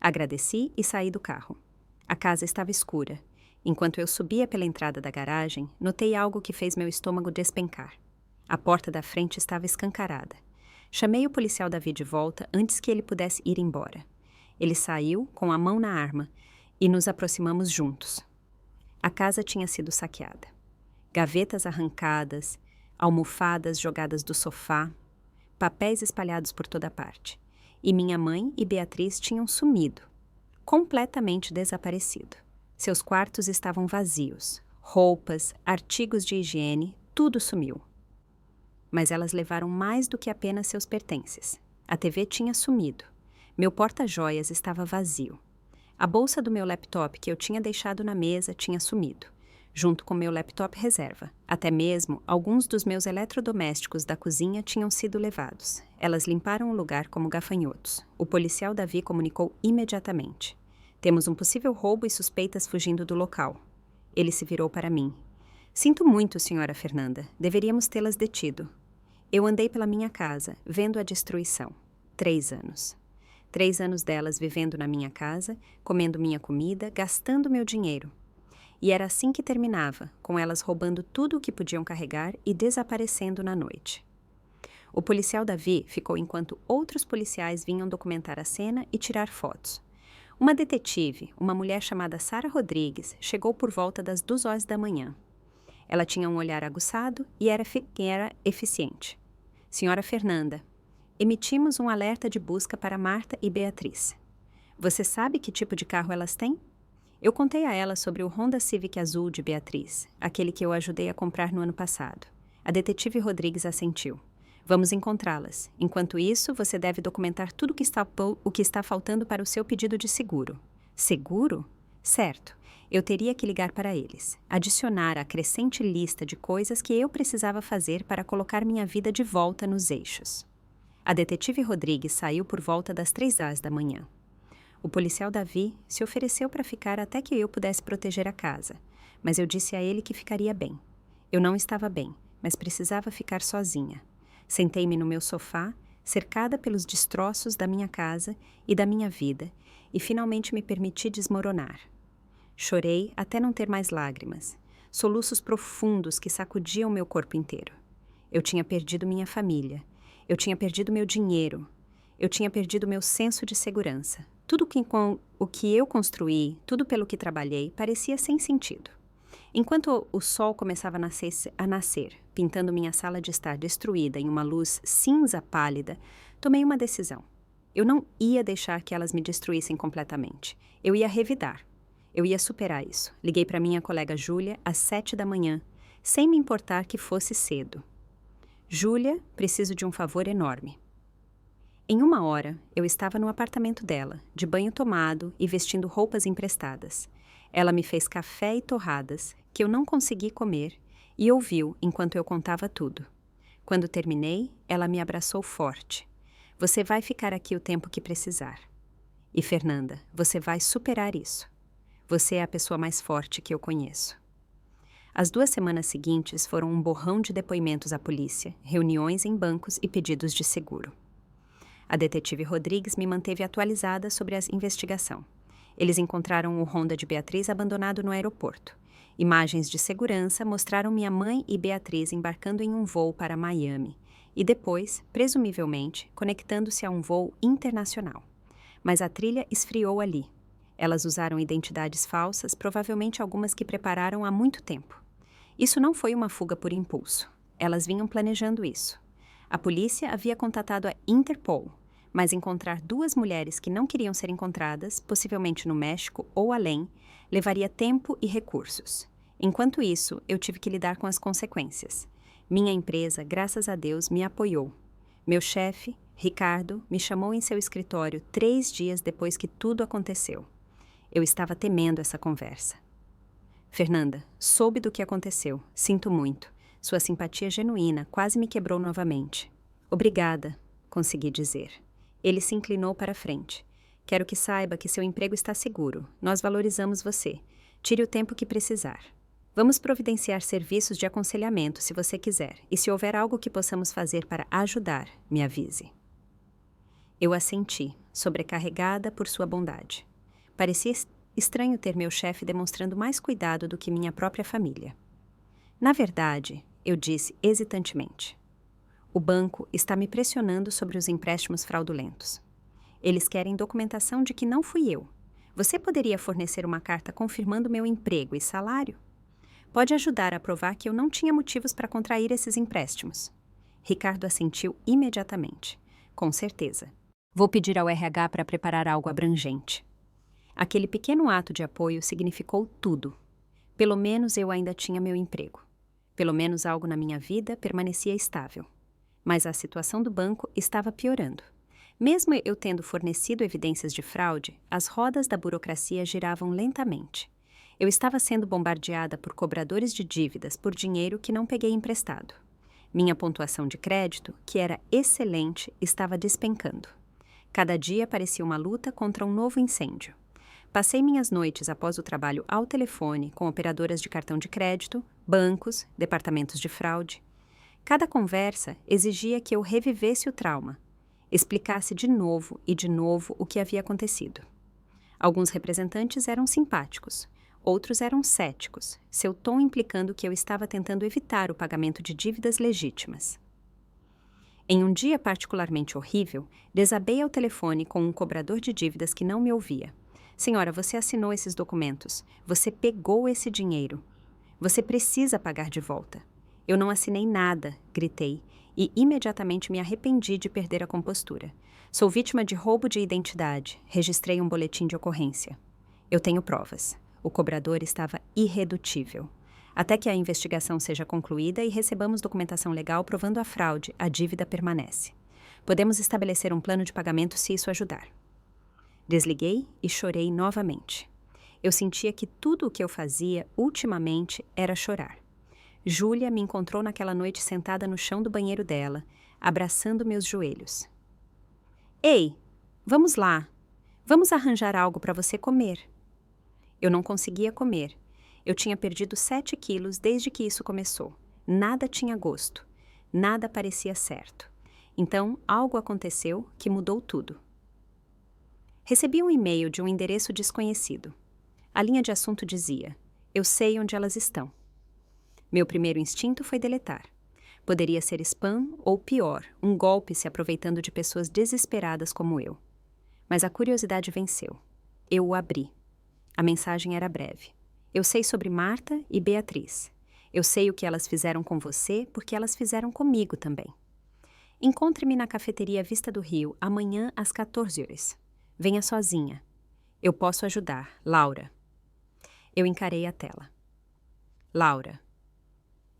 Agradeci e saí do carro. A casa estava escura. Enquanto eu subia pela entrada da garagem, notei algo que fez meu estômago despencar. A porta da frente estava escancarada. Chamei o policial Davi de volta antes que ele pudesse ir embora. Ele saiu, com a mão na arma, e nos aproximamos juntos. A casa tinha sido saqueada. Gavetas arrancadas, almofadas jogadas do sofá, papéis espalhados por toda parte. E minha mãe e Beatriz tinham sumido, completamente desaparecido. Seus quartos estavam vazios, roupas, artigos de higiene, tudo sumiu. Mas elas levaram mais do que apenas seus pertences. A TV tinha sumido. Meu porta-joias estava vazio. A bolsa do meu laptop que eu tinha deixado na mesa tinha sumido, junto com meu laptop reserva. Até mesmo alguns dos meus eletrodomésticos da cozinha tinham sido levados. Elas limparam o lugar como gafanhotos. O policial Davi comunicou imediatamente. Temos um possível roubo e suspeitas fugindo do local. Ele se virou para mim. Sinto muito, senhora Fernanda. Deveríamos tê-las detido. Eu andei pela minha casa, vendo a destruição. 3 anos. 3 anos delas vivendo na minha casa, comendo minha comida, gastando meu dinheiro. E era assim que terminava, com elas roubando tudo o que podiam carregar e desaparecendo na noite. O policial Davi ficou enquanto outros policiais vinham documentar a cena e tirar fotos. Uma detetive, uma mulher chamada Sara Rodrigues, chegou por volta das 2 horas da manhã. Ela tinha um olhar aguçado e era eficiente. Senhora Fernanda, emitimos um alerta de busca para Marta e Beatriz. Você sabe que tipo de carro elas têm? Eu contei a ela sobre o Honda Civic azul de Beatriz, aquele que eu ajudei a comprar no ano passado. A detetive Rodrigues assentiu. Vamos encontrá-las. Enquanto isso, você deve documentar tudo o que está faltando para o seu pedido de seguro. Seguro? Certo. Eu teria que ligar para eles, adicionar a crescente lista de coisas que eu precisava fazer para colocar minha vida de volta nos eixos. A detetive Rodrigues saiu por volta das 3 horas da manhã. O policial Davi se ofereceu para ficar até que eu pudesse proteger a casa, mas eu disse a ele que ficaria bem. Eu não estava bem, mas precisava ficar sozinha. Sentei-me no meu sofá, cercada pelos destroços da minha casa e da minha vida, e finalmente me permiti desmoronar. Chorei até não ter mais lágrimas, soluços profundos que sacudiam meu corpo inteiro. Eu tinha perdido minha família, eu tinha perdido meu dinheiro, eu tinha perdido meu senso de segurança. Tudo o que eu construí, tudo pelo que trabalhei, parecia sem sentido. Enquanto o sol começava a nascer, pintando minha sala de estar destruída em uma luz cinza pálida, tomei uma decisão. Eu não ia deixar que elas me destruíssem completamente. Eu ia revidar. Eu ia superar isso. Liguei para minha colega Júlia às 7 da manhã, sem me importar que fosse cedo. Júlia, preciso de um favor enorme. Em 1 hora, eu estava no apartamento dela, de banho tomado e vestindo roupas emprestadas. Ela me fez café e torradas, que eu não consegui comer, e ouviu enquanto eu contava tudo. Quando terminei, ela me abraçou forte. Você vai ficar aqui o tempo que precisar. E Fernanda, você vai superar isso. Você é a pessoa mais forte que eu conheço. As 2 semanas seguintes foram um borrão de depoimentos à polícia, reuniões em bancos e pedidos de seguro. A detetive Rodrigues me manteve atualizada sobre a investigação. Eles encontraram o Honda de Beatriz abandonado no aeroporto. Imagens de segurança mostraram minha mãe e Beatriz embarcando em um voo para Miami e depois, presumivelmente, conectando-se a um voo internacional. Mas a trilha esfriou ali. Elas usaram identidades falsas, provavelmente algumas que prepararam há muito tempo. Isso não foi uma fuga por impulso. Elas vinham planejando isso. A polícia havia contatado a Interpol, mas encontrar 2 mulheres que não queriam ser encontradas, possivelmente no México ou além, levaria tempo e recursos. Enquanto isso, eu tive que lidar com as consequências. Minha empresa, graças a Deus, me apoiou. Meu chefe, Ricardo, me chamou em seu escritório 3 dias depois que tudo aconteceu. Eu estava temendo essa conversa. Fernanda, soube do que aconteceu. Sinto muito. Sua simpatia genuína quase me quebrou novamente. Obrigada, consegui dizer. Ele se inclinou para a frente. Quero que saiba que seu emprego está seguro. Nós valorizamos você. Tire o tempo que precisar. Vamos providenciar serviços de aconselhamento se você quiser, e se houver algo que possamos fazer para ajudar, me avise. Eu assenti, sobrecarregada por sua bondade. Parecia estranho ter meu chefe demonstrando mais cuidado do que minha própria família. Na verdade, eu disse hesitantemente. O banco está me pressionando sobre os empréstimos fraudulentos. Eles querem documentação de que não fui eu. Você poderia fornecer uma carta confirmando meu emprego e salário? Pode ajudar a provar que eu não tinha motivos para contrair esses empréstimos. Ricardo assentiu imediatamente. Com certeza. Vou pedir ao RH para preparar algo abrangente. Aquele pequeno ato de apoio significou tudo. Pelo menos eu ainda tinha meu emprego. Pelo menos algo na minha vida permanecia estável. Mas a situação do banco estava piorando. Mesmo eu tendo fornecido evidências de fraude, as rodas da burocracia giravam lentamente. Eu estava sendo bombardeada por cobradores de dívidas por dinheiro que não peguei emprestado. Minha pontuação de crédito, que era excelente, estava despencando. Cada dia parecia uma luta contra um novo incêndio. Passei minhas noites após o trabalho ao telefone com operadoras de cartão de crédito, bancos, departamentos de fraude. Cada conversa exigia que eu revivesse o trauma, explicasse de novo e de novo o que havia acontecido. Alguns representantes eram simpáticos, Outros eram céticos, seu tom implicando que eu estava tentando evitar o pagamento de dívidas legítimas. Em um dia particularmente horrível, desabei ao telefone com um cobrador de dívidas que não me ouvia. Senhora, você assinou esses documentos. Você pegou esse dinheiro. Você precisa pagar de volta. Eu não assinei nada, gritei, e imediatamente me arrependi de perder a compostura. Sou vítima de roubo de identidade. Registrei um boletim de ocorrência. Eu tenho provas. O cobrador estava irredutível. Até que a investigação seja concluída e recebamos documentação legal provando a fraude, a dívida permanece. Podemos estabelecer um plano de pagamento se isso ajudar. Desliguei e chorei novamente. Eu sentia que tudo o que eu fazia, ultimamente, era chorar. Júlia me encontrou naquela noite sentada no chão do banheiro dela, abraçando meus joelhos. Ei, vamos lá. Vamos arranjar algo para você comer. Eu não conseguia comer. Eu tinha perdido 7 quilos desde que isso começou. Nada tinha gosto. Nada parecia certo. Então, algo aconteceu que mudou tudo. Recebi um e-mail de um endereço desconhecido. A linha de assunto dizia: eu sei onde elas estão. Meu primeiro instinto foi deletar. Poderia ser spam ou, pior, um golpe se aproveitando de pessoas desesperadas como eu. Mas a curiosidade venceu. Eu o abri. A mensagem era breve. Eu sei sobre Marta e Beatriz. Eu sei o que elas fizeram com você porque elas fizeram comigo também. Encontre-me na cafeteria Vista do Rio amanhã às 14 horas. Venha sozinha. Eu posso ajudar. Laura. Eu encarei a tela. Laura.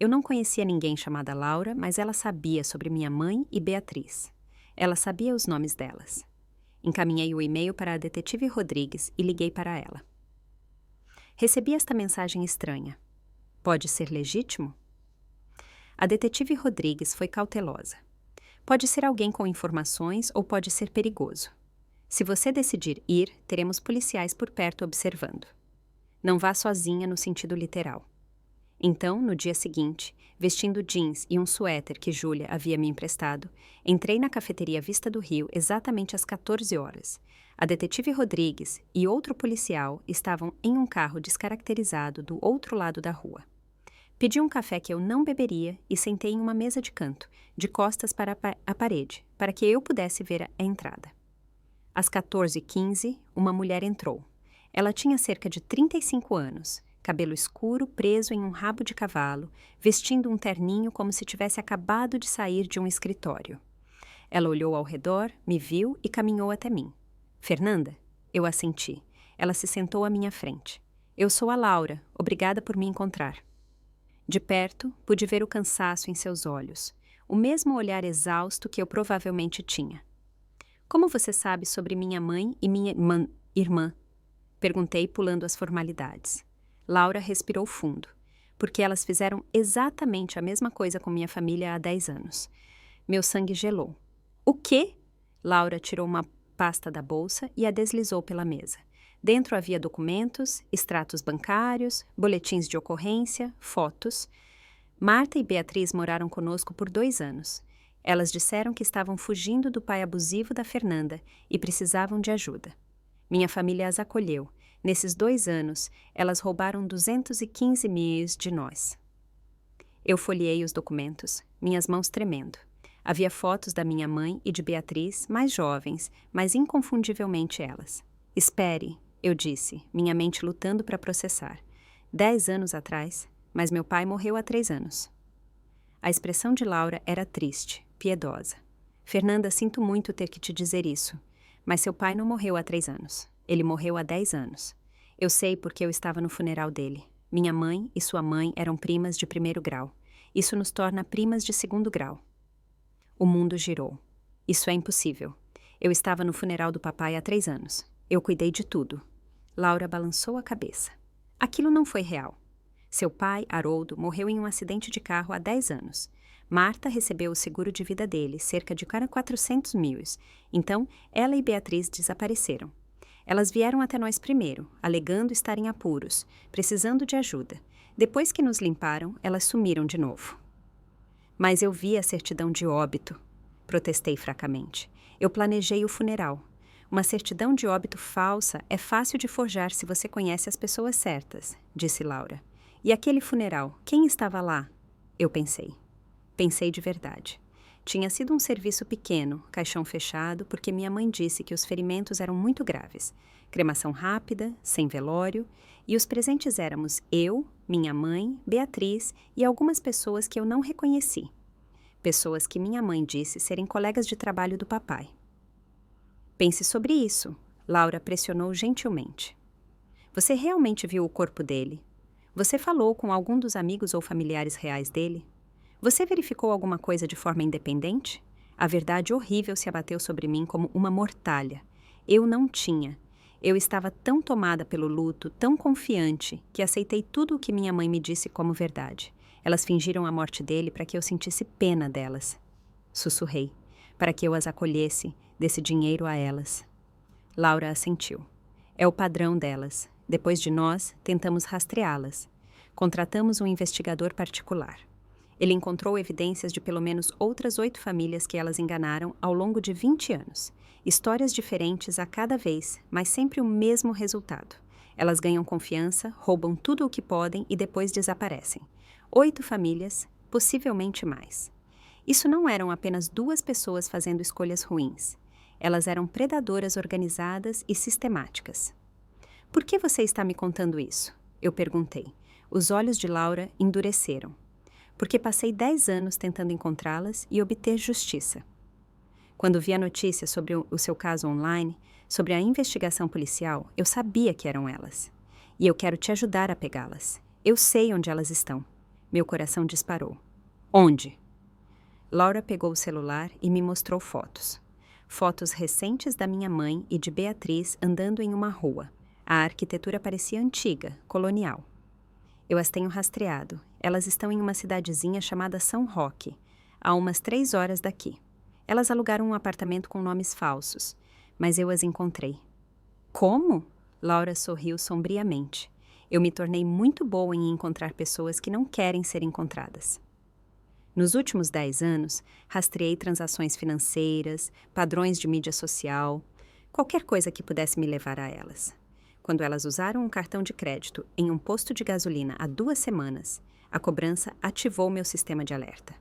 Eu não conhecia ninguém chamada Laura, mas ela sabia sobre minha mãe e Beatriz. Ela sabia os nomes delas. Encaminhei o e-mail para a detetive Rodrigues e liguei para ela. Recebi esta mensagem estranha. Pode ser legítimo? A detetive Rodrigues foi cautelosa. Pode ser alguém com informações ou pode ser perigoso. Se você decidir ir, teremos policiais por perto observando. Não vá sozinha no sentido literal. Então, no dia seguinte, vestindo jeans e um suéter que Júlia havia me emprestado, entrei na cafeteria Vista do Rio exatamente às 14 horas. A detetive Rodrigues e outro policial estavam em um carro descaracterizado do outro lado da rua. Pedi um café que eu não beberia e sentei em uma mesa de canto, de costas para a parede, para que eu pudesse ver a entrada. Às 14h15, uma mulher entrou. Ela tinha cerca de 35 anos, cabelo escuro preso em um rabo de cavalo, vestindo um terninho como se tivesse acabado de sair de um escritório. Ela olhou ao redor, me viu e caminhou até mim. Fernanda? Eu assenti. Ela se sentou à minha frente. Eu sou a Laura, obrigada por me encontrar. De perto, pude ver o cansaço em seus olhos, o mesmo olhar exausto que eu provavelmente tinha. Como você sabe sobre minha mãe e minha irmã? Perguntei, pulando as formalidades. Laura respirou fundo, porque elas fizeram exatamente a mesma coisa com minha família há 10 anos. Meu sangue gelou. O quê? Laura tirou uma pasta da bolsa e a deslizou pela mesa. Dentro havia documentos, extratos bancários, boletins de ocorrência, fotos. Marta e Beatriz moraram conosco por 2 anos. Elas disseram que estavam fugindo do pai abusivo da Fernanda e precisavam de ajuda. Minha família as acolheu. Nesses 2 anos, elas roubaram 215 mil de nós. Eu folheei os documentos, minhas mãos tremendo. Havia fotos da minha mãe e de Beatriz, mais jovens, mas inconfundivelmente elas. Espere, eu disse, minha mente lutando para processar. 10 anos atrás, mas meu pai morreu há 3 anos. A expressão de Laura era triste, piedosa. Fernanda, sinto muito ter que te dizer isso, mas seu pai não morreu há 3 anos. Ele morreu há 10 anos. Eu sei porque eu estava no funeral dele. Minha mãe e sua mãe eram primas de 1º grau. Isso nos torna primas de 2º grau. O mundo girou. Isso é impossível. Eu estava no funeral do papai há 3 anos. Eu cuidei de tudo. Laura balançou a cabeça. Aquilo não foi real. Seu pai, Haroldo, morreu em um acidente de carro há 10 anos. Marta recebeu o seguro de vida dele, cerca de 400 mil. Então, ela e Beatriz desapareceram. Elas vieram até nós primeiro, alegando estar em apuros, precisando de ajuda. Depois que nos limparam, elas sumiram de novo. Mas eu vi a certidão de óbito, protestei fracamente. Eu planejei o funeral. Uma certidão de óbito falsa é fácil de forjar se você conhece as pessoas certas, disse Laura. E aquele funeral, quem estava lá? Eu pensei. Pensei de verdade. Tinha sido um serviço pequeno, caixão fechado, porque minha mãe disse que os ferimentos eram muito graves. Cremação rápida, sem velório, e os presentes éramos eu, minha mãe, Beatriz e algumas pessoas que eu não reconheci. Pessoas que minha mãe disse serem colegas de trabalho do papai. Pense sobre isso, Laura pressionou gentilmente. Você realmente viu o corpo dele? Você falou com algum dos amigos ou familiares reais dele? Você verificou alguma coisa de forma independente? A verdade horrível se abateu sobre mim como uma mortalha. Eu não tinha. Eu estava tão tomada pelo luto, tão confiante, que aceitei tudo o que minha mãe me disse como verdade. Elas fingiram a morte dele para que eu sentisse pena delas. Sussurrei, para que eu as acolhesse, desse dinheiro a elas. Laura assentiu. É o padrão delas. Depois de nós, tentamos rastreá-las. Contratamos um investigador particular. Ele encontrou evidências de pelo menos outras 8 famílias que elas enganaram ao longo de 20 anos. Histórias diferentes a cada vez, mas sempre o mesmo resultado. Elas ganham confiança, roubam tudo o que podem e depois desaparecem. 8 famílias, possivelmente mais. Isso não eram apenas 2 pessoas fazendo escolhas ruins. Elas eram predadoras organizadas e sistemáticas. Por que você está me contando isso? Eu perguntei. Os olhos de Laura endureceram. Porque passei 10 anos tentando encontrá-las e obter justiça. Quando vi a notícia sobre o seu caso online, sobre a investigação policial, eu sabia que eram elas. E eu quero te ajudar a pegá-las. Eu sei onde elas estão. Meu coração disparou. Onde? Laura pegou o celular e me mostrou fotos. Fotos recentes da minha mãe e de Beatriz andando em uma rua. A arquitetura parecia antiga, colonial. Eu as tenho rastreado. Elas estão em uma cidadezinha chamada São Roque, a umas 3 horas daqui. Elas alugaram um apartamento com nomes falsos, mas eu as encontrei. Como? Laura sorriu sombriamente. Eu me tornei muito boa em encontrar pessoas que não querem ser encontradas. Nos últimos 10 anos, rastreei transações financeiras, padrões de mídia social, qualquer coisa que pudesse me levar a elas. Quando elas usaram um cartão de crédito em um posto de gasolina há 2 semanas, a cobrança ativou meu sistema de alerta.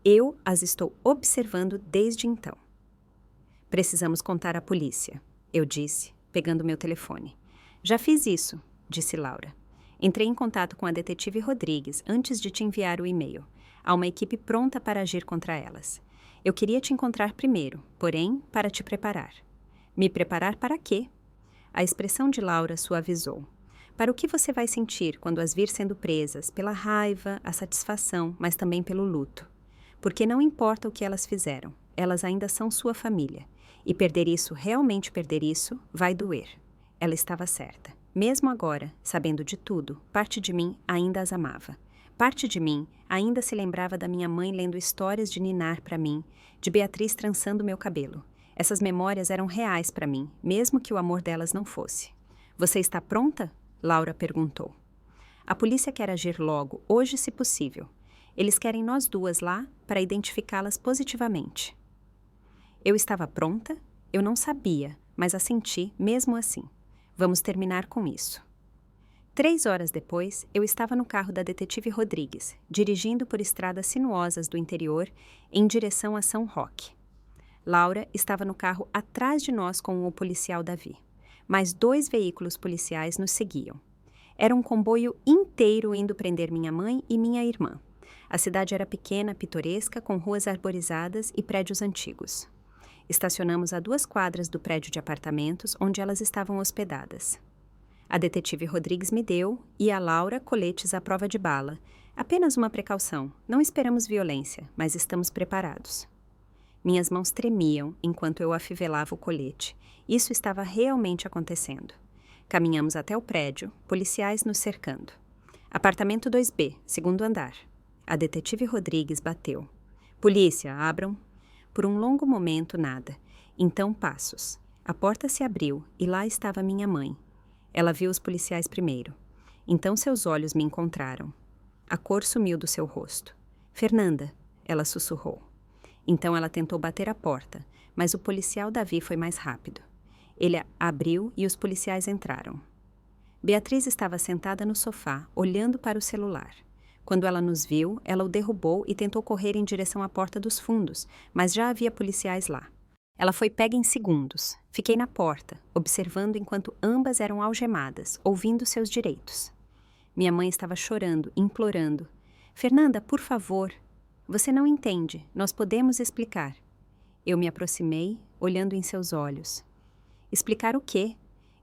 Eu as estou observando desde então. Precisamos contar à polícia, eu disse, pegando meu telefone. Já fiz isso, disse Laura. Entrei em contato com a detetive Rodrigues antes de te enviar o e-mail. Há uma equipe pronta para agir contra elas. Eu queria te encontrar primeiro, porém, para te preparar. Me preparar para quê? A expressão de Laura suavizou. Para o que você vai sentir quando as vir sendo presas, pela raiva, a satisfação, mas também pelo luto. Porque não importa o que elas fizeram, elas ainda são sua família. E perder isso, realmente perder isso, vai doer. Ela estava certa. Mesmo agora, sabendo de tudo, parte de mim ainda as amava. Parte de mim ainda se lembrava da minha mãe lendo histórias de ninar para mim, de Beatriz trançando meu cabelo. Essas memórias eram reais para mim, mesmo que o amor delas não fosse. Você está pronta? Laura perguntou. A polícia quer agir logo, hoje se possível. Eles querem nós 2 lá para identificá-las positivamente. Eu estava pronta? Eu não sabia, mas assenti mesmo assim. Vamos terminar com isso. 3 horas depois, eu estava no carro da detetive Rodrigues, dirigindo por estradas sinuosas do interior em direção a São Roque. Laura estava no carro atrás de nós com o policial Davi. Mais 2 veículos policiais nos seguiam. Era um comboio inteiro indo prender minha mãe e minha irmã. A cidade era pequena, pitoresca, com ruas arborizadas e prédios antigos. Estacionamos a 2 quadras do prédio de apartamentos onde elas estavam hospedadas. A detetive Rodrigues me deu, e a Laura, coletes à prova de bala. Apenas uma precaução. Não esperamos violência, mas estamos preparados. Minhas mãos tremiam enquanto eu afivelava o colete. Isso estava realmente acontecendo. Caminhamos até o prédio, policiais nos cercando. Apartamento 2B, 2º andar. A detetive Rodrigues bateu. Polícia, abram. Por um longo momento, nada. Então, passos. A porta se abriu e lá estava minha mãe. Ela viu os policiais primeiro. Então seus olhos me encontraram. A cor sumiu do seu rosto. Fernanda, ela sussurrou. Então ela tentou bater a porta, mas o policial Davi foi mais rápido. Ele abriu e os policiais entraram. Beatriz estava sentada no sofá, olhando para o celular. Quando ela nos viu, ela o derrubou e tentou correr em direção à porta dos fundos, mas já havia policiais lá. Ela foi pega em segundos. Fiquei na porta, observando enquanto ambas eram algemadas, ouvindo seus direitos. Minha mãe estava chorando, implorando. Fernanda, por favor. Você não entende, nós podemos explicar. Eu me aproximei, olhando em seus olhos. Explicar o quê?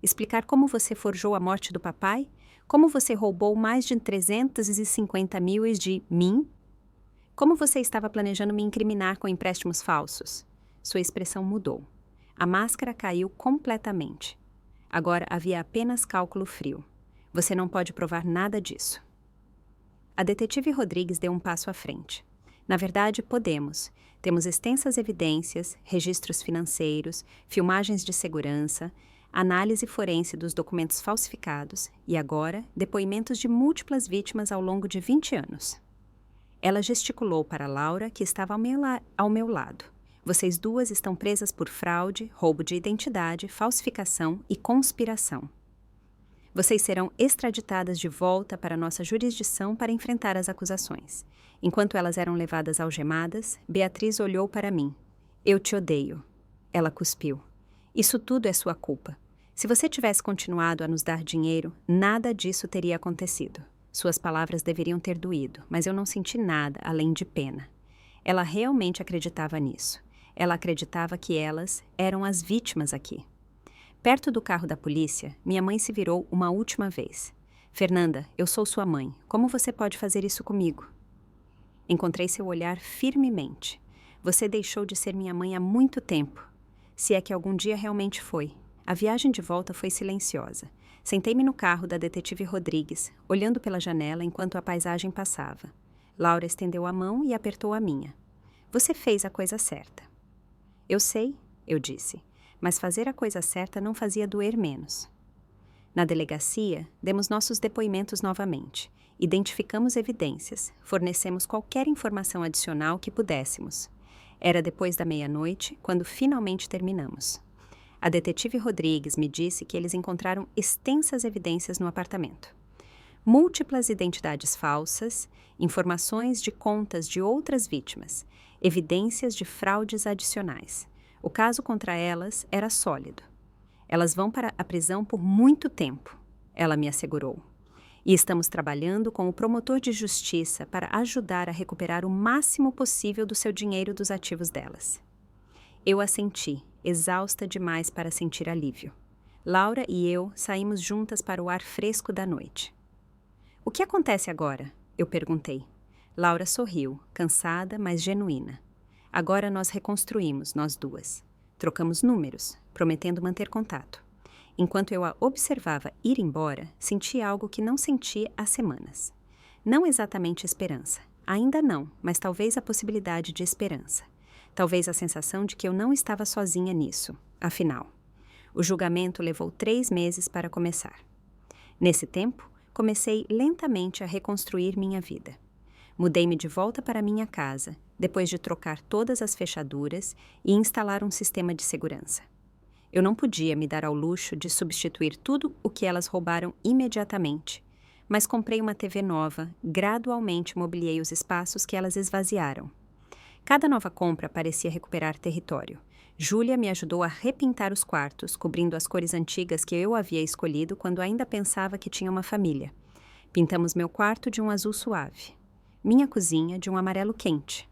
Explicar como você forjou a morte do papai? Como você roubou mais de 350 mil de mim? Como você estava planejando me incriminar com empréstimos falsos? Sua expressão mudou. A máscara caiu completamente. Agora havia apenas cálculo frio. Você não pode provar nada disso. A detetive Rodrigues deu um passo à frente. Na verdade, podemos. Temos extensas evidências, registros financeiros, filmagens de segurança, análise forense dos documentos falsificados e, agora, depoimentos de múltiplas vítimas ao longo de 20 anos. Ela gesticulou para Laura, que estava ao meu lado. Vocês duas estão presas por fraude, roubo de identidade, falsificação e conspiração. Vocês serão extraditadas de volta para nossa jurisdição para enfrentar as acusações. Enquanto elas eram levadas algemadas, Beatriz olhou para mim. Eu te odeio. Ela cuspiu. Isso tudo é sua culpa. Se você tivesse continuado a nos dar dinheiro, nada disso teria acontecido. Suas palavras deveriam ter doído, mas eu não senti nada além de pena. Ela realmente acreditava nisso. Ela acreditava que elas eram as vítimas aqui. Perto do carro da polícia, minha mãe se virou uma última vez. Fernanda, eu sou sua mãe. Como você pode fazer isso comigo? Encontrei seu olhar firmemente. Você deixou de ser minha mãe há muito tempo. Se é que algum dia realmente foi. A viagem de volta foi silenciosa. Sentei-me no carro da detetive Rodrigues, olhando pela janela enquanto a paisagem passava. Laura estendeu a mão e apertou a minha. Você fez a coisa certa. Eu sei, eu disse. Mas fazer a coisa certa não fazia doer menos. Na delegacia, demos nossos depoimentos novamente. Identificamos evidências, fornecemos qualquer informação adicional que pudéssemos. Era depois da meia-noite, quando finalmente terminamos. A detetive Rodrigues me disse que eles encontraram extensas evidências no apartamento. Múltiplas identidades falsas, informações de contas de outras vítimas, evidências de fraudes adicionais. O caso contra elas era sólido. Elas vão para a prisão por muito tempo, ela me assegurou. E estamos trabalhando com o promotor de justiça para ajudar a recuperar o máximo possível do seu dinheiro dos ativos delas. Eu assenti, exausta demais para sentir alívio. Laura e eu saímos juntas para o ar fresco da noite. O que acontece agora? Eu perguntei. Laura sorriu, cansada, mas genuína. Agora nós reconstruímos, nós duas. Trocamos números, prometendo manter contato. Enquanto eu a observava ir embora, senti algo que não sentia há semanas. Não exatamente esperança. Ainda não, mas talvez a possibilidade de esperança. Talvez a sensação de que eu não estava sozinha nisso. Afinal, o julgamento levou 3 meses para começar. Nesse tempo, comecei lentamente a reconstruir minha vida. Mudei-me de volta para minha casa, depois de trocar todas as fechaduras e instalar um sistema de segurança. Eu não podia me dar ao luxo de substituir tudo o que elas roubaram imediatamente, mas comprei uma TV nova, gradualmente mobiliei os espaços que elas esvaziaram. Cada nova compra parecia recuperar território. Júlia me ajudou a repintar os quartos, cobrindo as cores antigas que eu havia escolhido quando ainda pensava que tinha uma família. Pintamos meu quarto de um azul suave. Minha cozinha de um amarelo quente.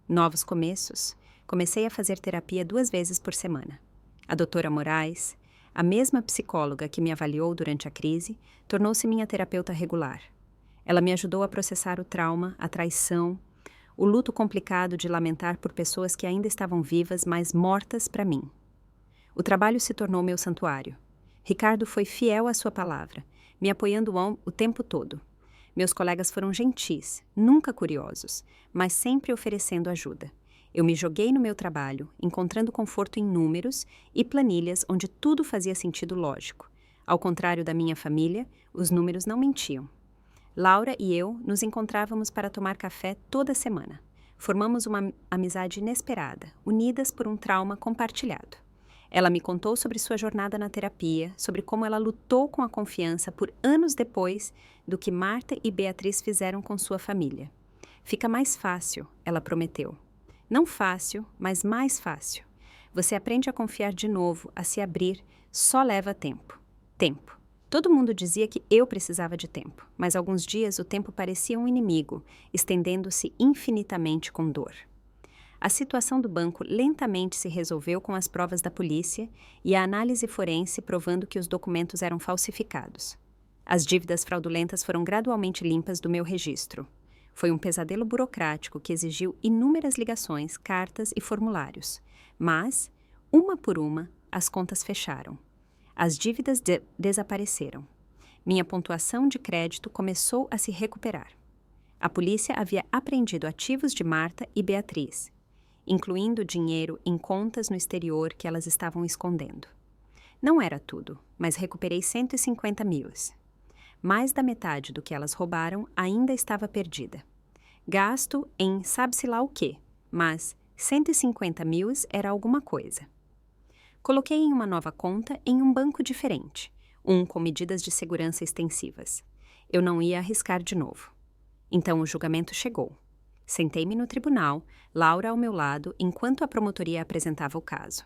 Novos começos. Comecei a fazer terapia 2 vezes por semana. A doutora Moraes, a mesma psicóloga que me avaliou durante a crise, tornou-se minha terapeuta regular. Ela me ajudou a processar o trauma, a traição, o luto complicado de lamentar por pessoas que ainda estavam vivas, mas mortas para mim. O trabalho se tornou meu santuário. Ricardo foi fiel à sua palavra, me apoiando o tempo todo. Meus colegas foram gentis, nunca curiosos, mas sempre oferecendo ajuda. Eu me joguei no meu trabalho, encontrando conforto em números e planilhas onde tudo fazia sentido lógico. Ao contrário da minha família, os números não mentiam. Laura e eu nos encontrávamos para tomar café toda semana. Formamos uma amizade inesperada, unidas por um trauma compartilhado. Ela me contou sobre sua jornada na terapia, sobre como ela lutou com a confiança por anos depois do que Marta e Beatriz fizeram com sua família. Fica mais fácil, ela prometeu. Não fácil, mas mais fácil. Você aprende a confiar de novo, a se abrir, só leva tempo. Tempo. Todo mundo dizia que eu precisava de tempo, mas alguns dias o tempo parecia um inimigo, estendendo-se infinitamente com dor. A situação do banco lentamente se resolveu com as provas da polícia e a análise forense provando que os documentos eram falsificados. As dívidas fraudulentas foram gradualmente limpas do meu registro. Foi um pesadelo burocrático que exigiu inúmeras ligações, cartas e formulários. Mas, uma por uma, as contas fecharam. As dívidas desapareceram. Minha pontuação de crédito começou a se recuperar. A polícia havia apreendido ativos de Marta e Beatriz, incluindo dinheiro em contas no exterior que elas estavam escondendo. Não era tudo, mas recuperei 150 mil. Mais da metade do que elas roubaram ainda estava perdida. Gasto em sabe-se lá o quê, mas 150 mil era alguma coisa. Coloquei em uma nova conta em um banco diferente, um com medidas de segurança extensivas. Eu não ia arriscar de novo. Então o julgamento chegou. Sentei-me no tribunal, Laura ao meu lado, enquanto a promotoria apresentava o caso.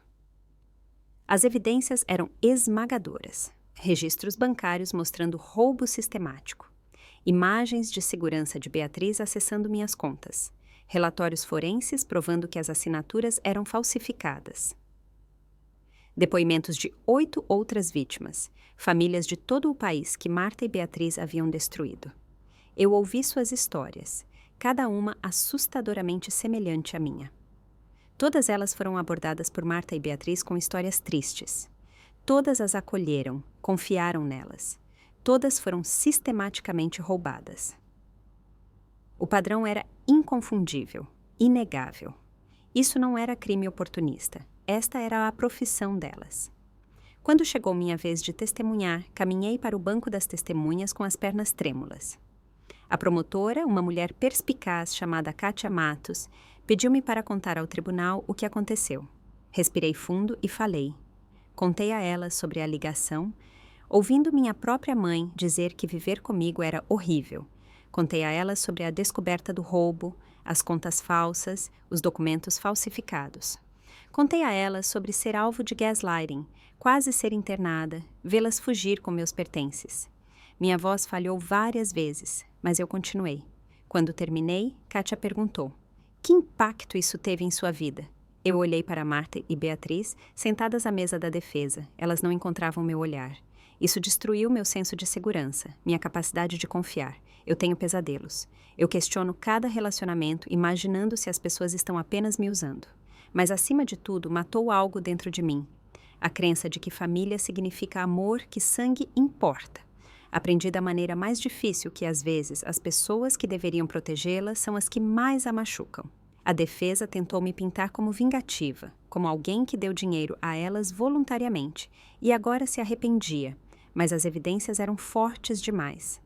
As evidências eram esmagadoras. Registros bancários mostrando roubo sistemático. Imagens de segurança de Beatriz acessando minhas contas. Relatórios forenses provando que as assinaturas eram falsificadas. Depoimentos de 8 outras vítimas, famílias de todo o país que Marta e Beatriz haviam destruído. Eu ouvi suas histórias, cada uma assustadoramente semelhante à minha. Todas elas foram abordadas por Marta e Beatriz com histórias tristes. Todas as acolheram, confiaram nelas. Todas foram sistematicamente roubadas. O padrão era inconfundível, inegável. Isso não era crime oportunista. Esta era a profissão delas. Quando chegou minha vez de testemunhar, caminhei para o banco das testemunhas com as pernas trêmulas. A promotora, uma mulher perspicaz chamada Kátia Matos, pediu-me para contar ao tribunal o que aconteceu. Respirei fundo e falei. Contei a ela sobre a ligação, ouvindo minha própria mãe dizer que viver comigo era horrível. Contei a ela sobre a descoberta do roubo, as contas falsas, os documentos falsificados. Contei a ela sobre ser alvo de gaslighting, quase ser internada, vê-las fugir com meus pertences. Minha voz falhou várias vezes, mas eu continuei. Quando terminei, Kátia perguntou: que impacto isso teve em sua vida? Eu olhei para Marta e Beatriz, sentadas à mesa da defesa. Elas não encontravam meu olhar. Isso destruiu meu senso de segurança, minha capacidade de confiar. Eu tenho pesadelos. Eu questiono cada relacionamento, imaginando se as pessoas estão apenas me usando. Mas, acima de tudo, matou algo dentro de mim. A crença de que família significa amor, que sangue importa. Aprendi da maneira mais difícil que, às vezes, as pessoas que deveriam protegê-la são as que mais a machucam. A defesa tentou me pintar como vingativa, como alguém que deu dinheiro a elas voluntariamente, e agora se arrependia, mas as evidências eram fortes demais.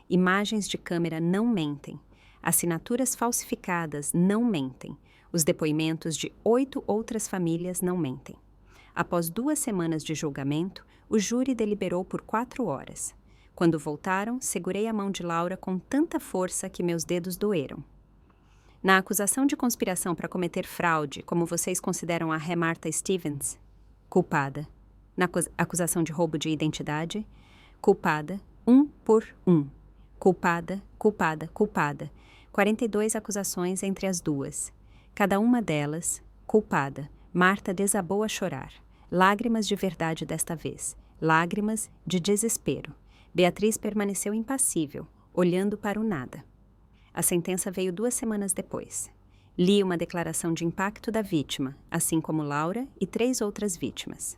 Imagens de câmera não mentem. Assinaturas falsificadas não mentem. Os depoimentos de 8 outras famílias não mentem. Após 2 semanas de julgamento, o júri deliberou por 4 horas. Quando voltaram, segurei a mão de Laura com tanta força que meus dedos doeram. Na acusação de conspiração para cometer fraude, como vocês consideram a Ré Martha Stevens, culpada. Na acusação de roubo de identidade, culpada, 1 por 1. Culpada, culpada, culpada. 42 acusações entre as duas. Cada uma delas, culpada. Marta desabou a chorar. Lágrimas de verdade desta vez. Lágrimas de desespero. Beatriz permaneceu impassível, olhando para o nada. A sentença veio 2 semanas depois. Li uma declaração de impacto da vítima, assim como Laura e 3 outras vítimas.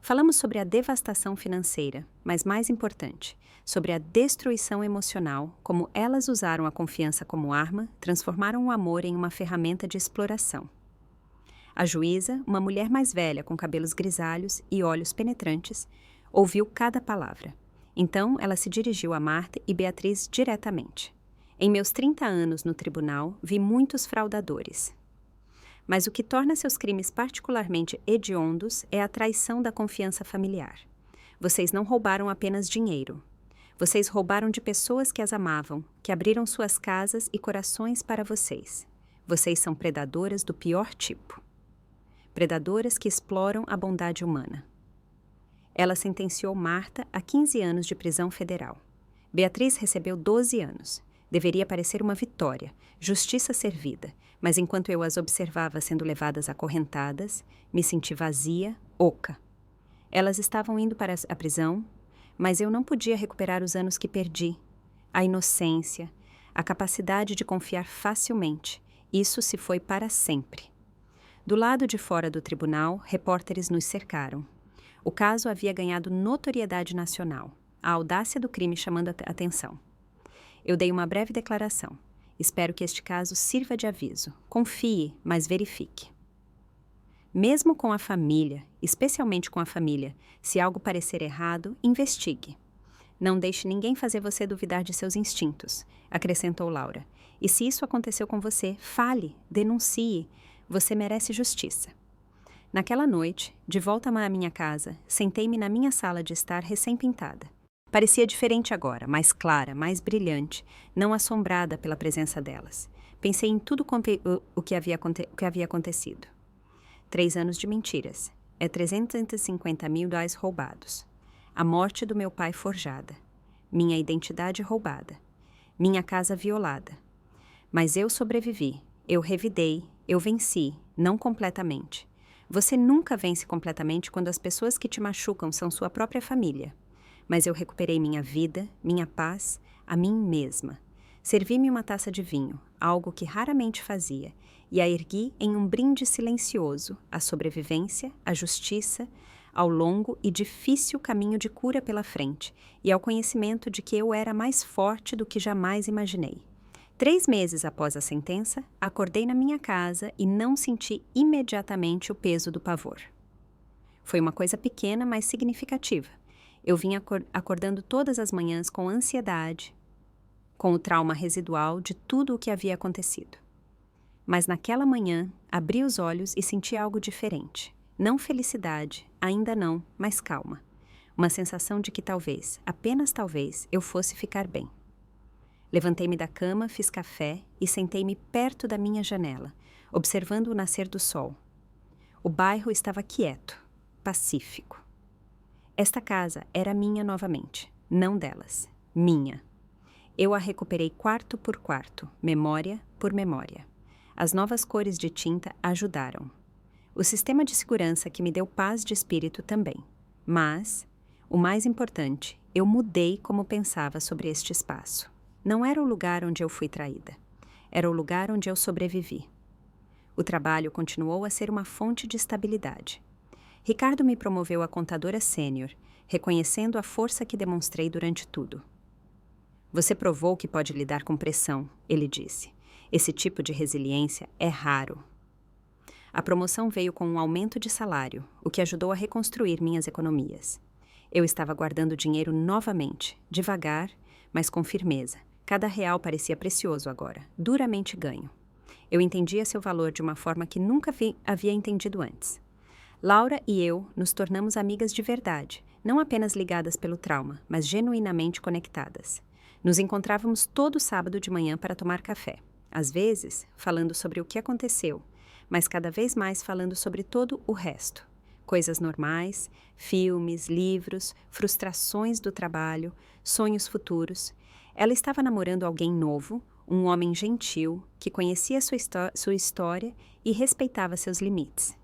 Falamos sobre a devastação financeira, mas mais importante, sobre a destruição emocional, como elas usaram a confiança como arma, transformaram o amor em uma ferramenta de exploração. A juíza, uma mulher mais velha com cabelos grisalhos e olhos penetrantes, ouviu cada palavra. Então ela se dirigiu a Marta e Beatriz diretamente. Em meus 30 anos no tribunal, vi muitos fraudadores. Mas o que torna seus crimes particularmente hediondos é a traição da confiança familiar. Vocês não roubaram apenas dinheiro. Vocês roubaram de pessoas que as amavam, que abriram suas casas e corações para vocês. Vocês são predadoras do pior tipo. Predadoras que exploram a bondade humana. Ela sentenciou Marta a 15 anos de prisão federal. Beatriz recebeu 12 anos. Deveria parecer uma vitória, justiça servida, mas enquanto eu as observava sendo levadas acorrentadas, me senti vazia, oca. Elas estavam indo para a prisão, mas eu não podia recuperar os anos que perdi. A inocência, a capacidade de confiar facilmente, isso se foi para sempre. Do lado de fora do tribunal, repórteres nos cercaram. O caso havia ganhado notoriedade nacional, a audácia do crime chamando a atenção. Eu dei uma breve declaração. Espero que este caso sirva de aviso. Confie, mas verifique. Mesmo com a família, especialmente com a família, se algo parecer errado, investigue. Não deixe ninguém fazer você duvidar de seus instintos, acrescentou Laura. E se isso aconteceu com você, fale, denuncie. Você merece justiça. Naquela noite, de volta à minha casa, sentei-me na minha sala de estar recém-pintada. Parecia diferente agora, mais clara, mais brilhante, não assombrada pela presença delas. Pensei em tudo o que havia acontecido. 3 anos de mentiras. É $350 mil roubados. A morte do meu pai forjada. Minha identidade roubada. Minha casa violada. Mas eu sobrevivi. Eu revidei. Eu venci. Não completamente. Você nunca vence completamente quando as pessoas que te machucam são sua própria família. Mas eu recuperei minha vida, minha paz, a mim mesma. Servi-me uma taça de vinho, algo que raramente fazia, e a ergui em um brinde silencioso à sobrevivência, à justiça, ao longo e difícil caminho de cura pela frente, e ao conhecimento de que eu era mais forte do que jamais imaginei. 3 meses após a sentença, acordei na minha casa e não senti imediatamente o peso do pavor. Foi uma coisa pequena, mas significativa. Eu vinha acordando todas as manhãs com ansiedade, com o trauma residual de tudo o que havia acontecido. Mas naquela manhã, abri os olhos e senti algo diferente. Não felicidade, ainda não, mas calma. Uma sensação de que talvez, apenas talvez, eu fosse ficar bem. Levantei-me da cama, fiz café e sentei-me perto da minha janela, observando o nascer do sol. O bairro estava quieto, pacífico. Esta casa era minha novamente, não delas, minha. Eu a recuperei quarto por quarto, memória por memória. As novas cores de tinta ajudaram. O sistema de segurança que me deu paz de espírito também. Mas, o mais importante, eu mudei como pensava sobre este espaço. Não era o lugar onde eu fui traída. Era o lugar onde eu sobrevivi. O trabalho continuou a ser uma fonte de estabilidade. Ricardo me promoveu a contadora sênior, reconhecendo a força que demonstrei durante tudo. Você provou que pode lidar com pressão, ele disse. Esse tipo de resiliência é raro. A promoção veio com um aumento de salário, o que ajudou a reconstruir minhas economias. Eu estava guardando dinheiro novamente, devagar, mas com firmeza. Cada real parecia precioso agora, duramente ganho. Eu entendia seu valor de uma forma que nunca havia entendido antes. Laura e eu nos tornamos amigas de verdade, não apenas ligadas pelo trauma, mas genuinamente conectadas. Nos encontrávamos todo sábado de manhã para tomar café. Às vezes, falando sobre o que aconteceu, mas cada vez mais falando sobre todo o resto. Coisas normais, filmes, livros, frustrações do trabalho, sonhos futuros. Ela estava namorando alguém novo, um homem gentil, que conhecia sua história e respeitava seus limites.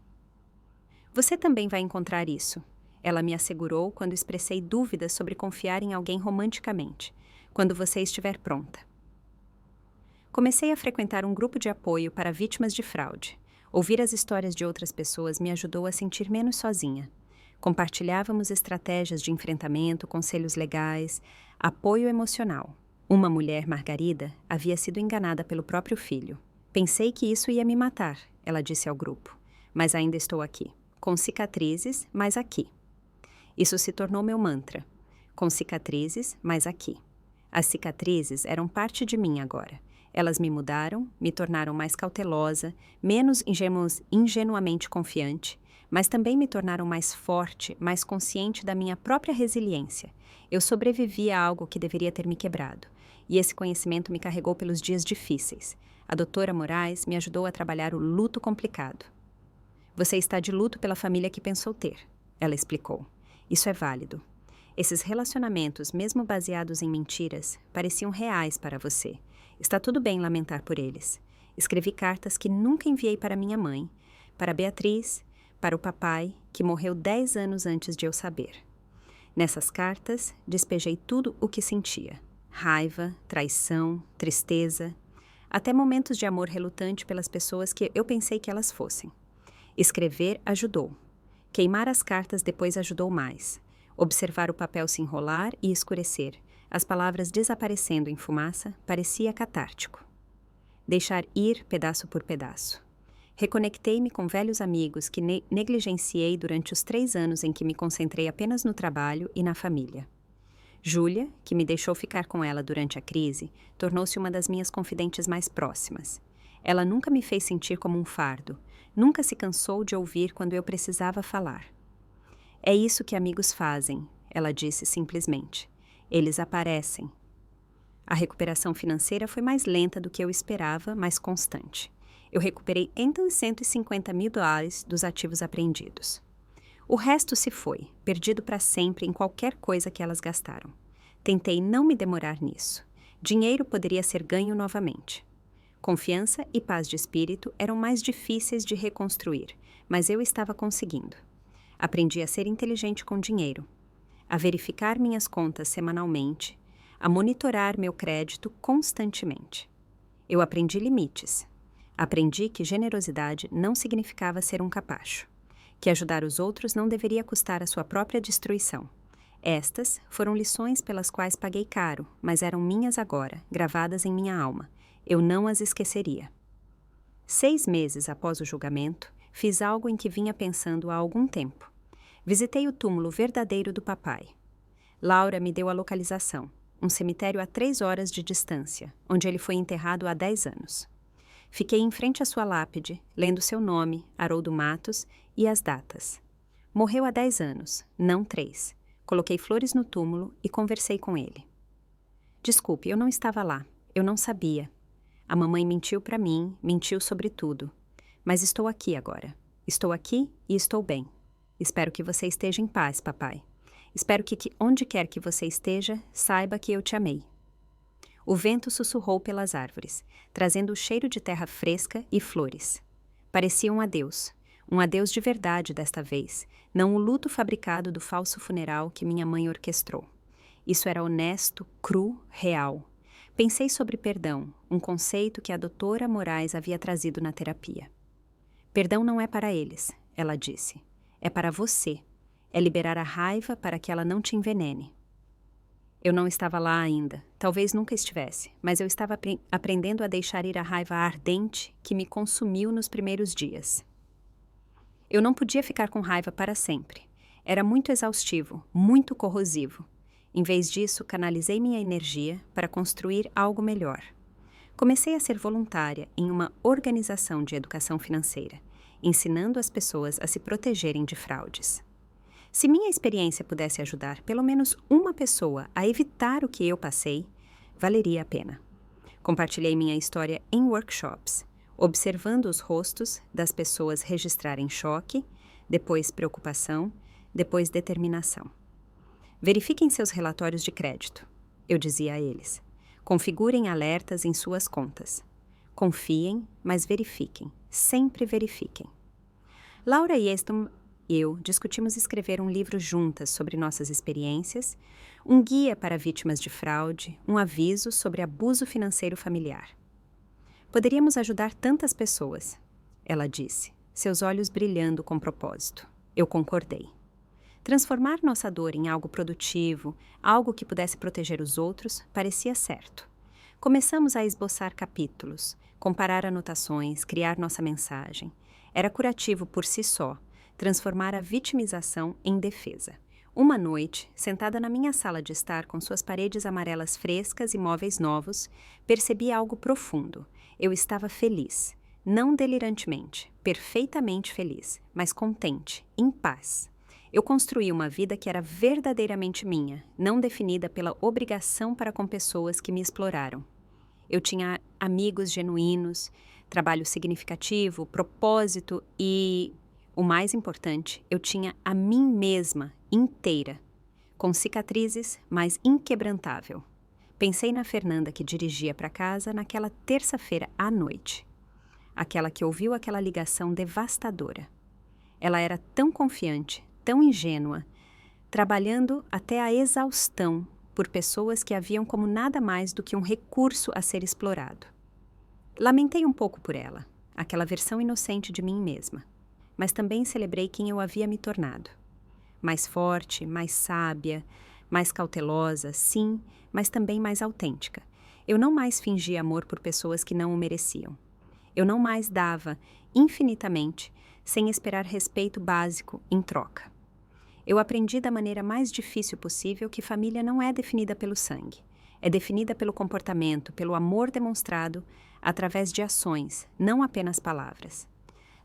Você também vai encontrar isso, ela me assegurou quando expressei dúvidas sobre confiar em alguém romanticamente, quando você estiver pronta. Comecei a frequentar um grupo de apoio para vítimas de fraude. Ouvir as histórias de outras pessoas me ajudou a sentir menos sozinha. Compartilhávamos estratégias de enfrentamento, conselhos legais, apoio emocional. Uma mulher, Margarida, havia sido enganada pelo próprio filho. Pensei que isso ia me matar, ela disse ao grupo, mas ainda estou aqui. Com cicatrizes, mas aqui. Isso se tornou meu mantra. Com cicatrizes, mas aqui. As cicatrizes eram parte de mim agora. Elas me mudaram, me tornaram mais cautelosa, menos ingenuamente confiante, mas também me tornaram mais forte, mais consciente da minha própria resiliência. Eu sobrevivi a algo que deveria ter me quebrado, e esse conhecimento me carregou pelos dias difíceis. A doutora Moraes me ajudou a trabalhar o luto complicado. Você está de luto pela família que pensou ter, ela explicou. Isso é válido. Esses relacionamentos, mesmo baseados em mentiras, pareciam reais para você. Está tudo bem lamentar por eles. Escrevi cartas que nunca enviei para minha mãe, para Beatriz, para o papai, que morreu 10 anos antes de eu saber. Nessas cartas, despejei tudo o que sentia. Raiva, traição, tristeza, até momentos de amor relutante pelas pessoas que eu pensei que elas fossem. Escrever ajudou. Queimar as cartas depois ajudou mais. Observar o papel se enrolar e escurecer, as palavras desaparecendo em fumaça, parecia catártico. Deixar ir pedaço por pedaço. Reconectei-me com velhos amigos que negligenciei durante os 3 anos em que me concentrei apenas no trabalho e na família. Júlia, que me deixou ficar com ela durante a crise, tornou-se uma das minhas confidentes mais próximas. Ela nunca me fez sentir como um fardo, nunca se cansou de ouvir quando eu precisava falar. É isso que amigos fazem, ela disse simplesmente. Eles aparecem. A recuperação financeira foi mais lenta do que eu esperava, mas constante. Eu recuperei então $150.000 dos ativos apreendidos. O resto se foi, perdido para sempre em qualquer coisa que elas gastaram. Tentei não me demorar nisso. Dinheiro poderia ser ganho novamente. Confiança e paz de espírito eram mais difíceis de reconstruir, mas eu estava conseguindo. Aprendi a ser inteligente com dinheiro, a verificar minhas contas semanalmente, a monitorar meu crédito constantemente. Eu aprendi limites. Aprendi que generosidade não significava ser um capacho, que ajudar os outros não deveria custar a sua própria destruição. Estas foram lições pelas quais paguei caro, mas eram minhas agora, gravadas em minha alma. Eu não as esqueceria. 6 meses após o julgamento, fiz algo em que vinha pensando há algum tempo. Visitei o túmulo verdadeiro do papai. Laura me deu a localização, um cemitério a 3 horas de distância, onde ele foi enterrado há 10 anos. Fiquei em frente à sua lápide, lendo seu nome, Haroldo Matos, e as datas. Morreu há 10 anos, não 3. Coloquei flores no túmulo e conversei com ele. Desculpe, eu não estava lá. Eu não sabia. A mamãe mentiu para mim, mentiu sobre tudo. Mas estou aqui agora. Estou aqui e estou bem. Espero que você esteja em paz, papai. Espero que onde quer que você esteja, saiba que eu te amei. O vento sussurrou pelas árvores, trazendo o cheiro de terra fresca e flores. Parecia um adeus de verdade desta vez, não o luto fabricado do falso funeral que minha mãe orquestrou. Isso era honesto, cru, real. Pensei sobre perdão, um conceito que a doutora Moraes havia trazido na terapia. Perdão não é para eles, ela disse. É para você. É liberar a raiva para que ela não te envenene. Eu não estava lá ainda, talvez nunca estivesse, mas eu estava aprendendo a deixar ir a raiva ardente que me consumiu nos primeiros dias. Eu não podia ficar com raiva para sempre. Era muito exaustivo, muito corrosivo. Em vez disso, canalizei minha energia para construir algo melhor. Comecei a ser voluntária em uma organização de educação financeira, ensinando as pessoas a se protegerem de fraudes. Se minha experiência pudesse ajudar pelo menos uma pessoa a evitar o que eu passei, valeria a pena. Compartilhei minha história em workshops, observando os rostos das pessoas registrarem choque, depois preocupação, depois determinação. Verifiquem seus relatórios de crédito, eu dizia a eles. Configurem alertas em suas contas. Confiem, mas verifiquem. Sempre verifiquem. Laura Yeston e eu discutimos escrever um livro juntas sobre nossas experiências, um guia para vítimas de fraude, um aviso sobre abuso financeiro familiar. Poderíamos ajudar tantas pessoas, ela disse, seus olhos brilhando com propósito. Eu concordei. Transformar nossa dor em algo produtivo, algo que pudesse proteger os outros, parecia certo. Começamos a esboçar capítulos, comparar anotações, criar nossa mensagem. Era curativo por si só, transformar a vitimização em defesa. Uma noite, sentada na minha sala de estar com suas paredes amarelas frescas e móveis novos, percebi algo profundo. Eu estava feliz. Não delirantemente, perfeitamente feliz, mas contente, em paz. Eu construí uma vida que era verdadeiramente minha, não definida pela obrigação para com pessoas que me exploraram. Eu tinha amigos genuínos, trabalho significativo, propósito e, o mais importante, eu tinha a mim mesma inteira, com cicatrizes, mas inquebrantável. Pensei na Fernanda que dirigia para casa naquela terça-feira à noite. Aquela que ouviu aquela ligação devastadora. Ela era tão confiante, tão ingênua, trabalhando até a exaustão por pessoas que a viam como nada mais do que um recurso a ser explorado. Lamentei um pouco por ela, aquela versão inocente de mim mesma, mas também celebrei quem eu havia me tornado. Mais forte, mais sábia, mais cautelosa, sim, mas também mais autêntica. Eu não mais fingia amor por pessoas que não o mereciam. Eu não mais dava, infinitamente, sem esperar respeito básico em troca. Eu aprendi da maneira mais difícil possível que família não é definida pelo sangue. É definida pelo comportamento, pelo amor demonstrado através de ações, não apenas palavras.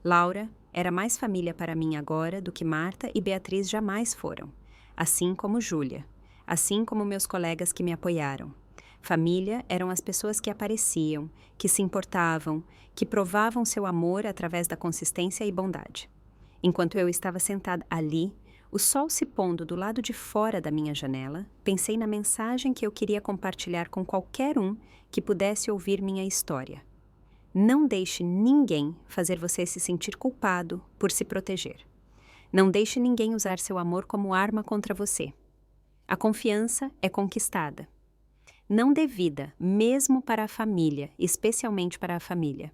Laura era mais família para mim agora do que Marta e Beatriz jamais foram, assim como Júlia, assim como meus colegas que me apoiaram. Família eram as pessoas que apareciam, que se importavam, que provavam seu amor através da consistência e bondade. Enquanto eu estava sentada ali, o sol se pondo do lado de fora da minha janela, pensei na mensagem que eu queria compartilhar com qualquer um que pudesse ouvir minha história. Não deixe ninguém fazer você se sentir culpado por se proteger. Não deixe ninguém usar seu amor como arma contra você. A confiança é conquistada. Não dê vida, mesmo para a família, especialmente para a família.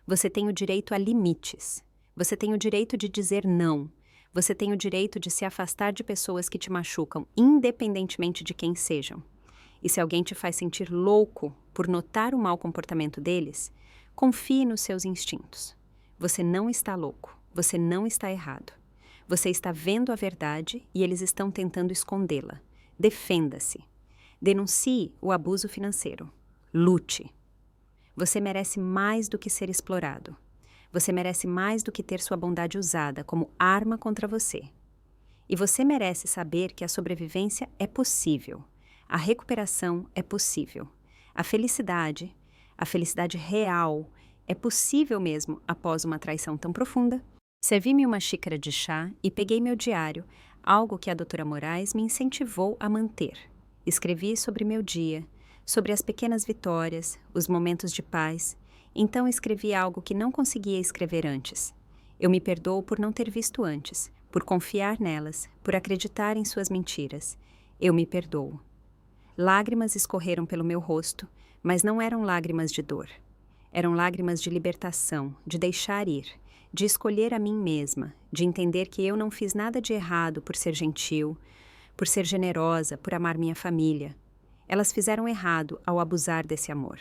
Você tem o direito a limites. Você tem o direito de dizer não. Você tem o direito de se afastar de pessoas que te machucam, independentemente de quem sejam. E se alguém te faz sentir louco por notar o mau comportamento deles, confie nos seus instintos. Você não está louco. Você não está errado. Você está vendo a verdade e eles estão tentando escondê-la. Defenda-se. Denuncie o abuso financeiro. Lute. Você merece mais do que ser explorado. Você merece mais do que ter sua bondade usada como arma contra você. E você merece saber que a sobrevivência é possível. A recuperação é possível. A felicidade real, é possível mesmo após uma traição tão profunda. Servi-me uma xícara de chá e peguei meu diário, algo que a doutora Moraes me incentivou a manter. Escrevi sobre meu dia, sobre as pequenas vitórias, os momentos de paz. Então escrevi algo que não conseguia escrever antes. Eu me perdoo por não ter visto antes, por confiar nelas, por acreditar em suas mentiras. Eu me perdoo. Lágrimas escorreram pelo meu rosto, mas não eram lágrimas de dor. Eram lágrimas de libertação, de deixar ir, de escolher a mim mesma, de entender que eu não fiz nada de errado por ser gentil, por ser generosa, por amar minha família. Elas fizeram errado ao abusar desse amor.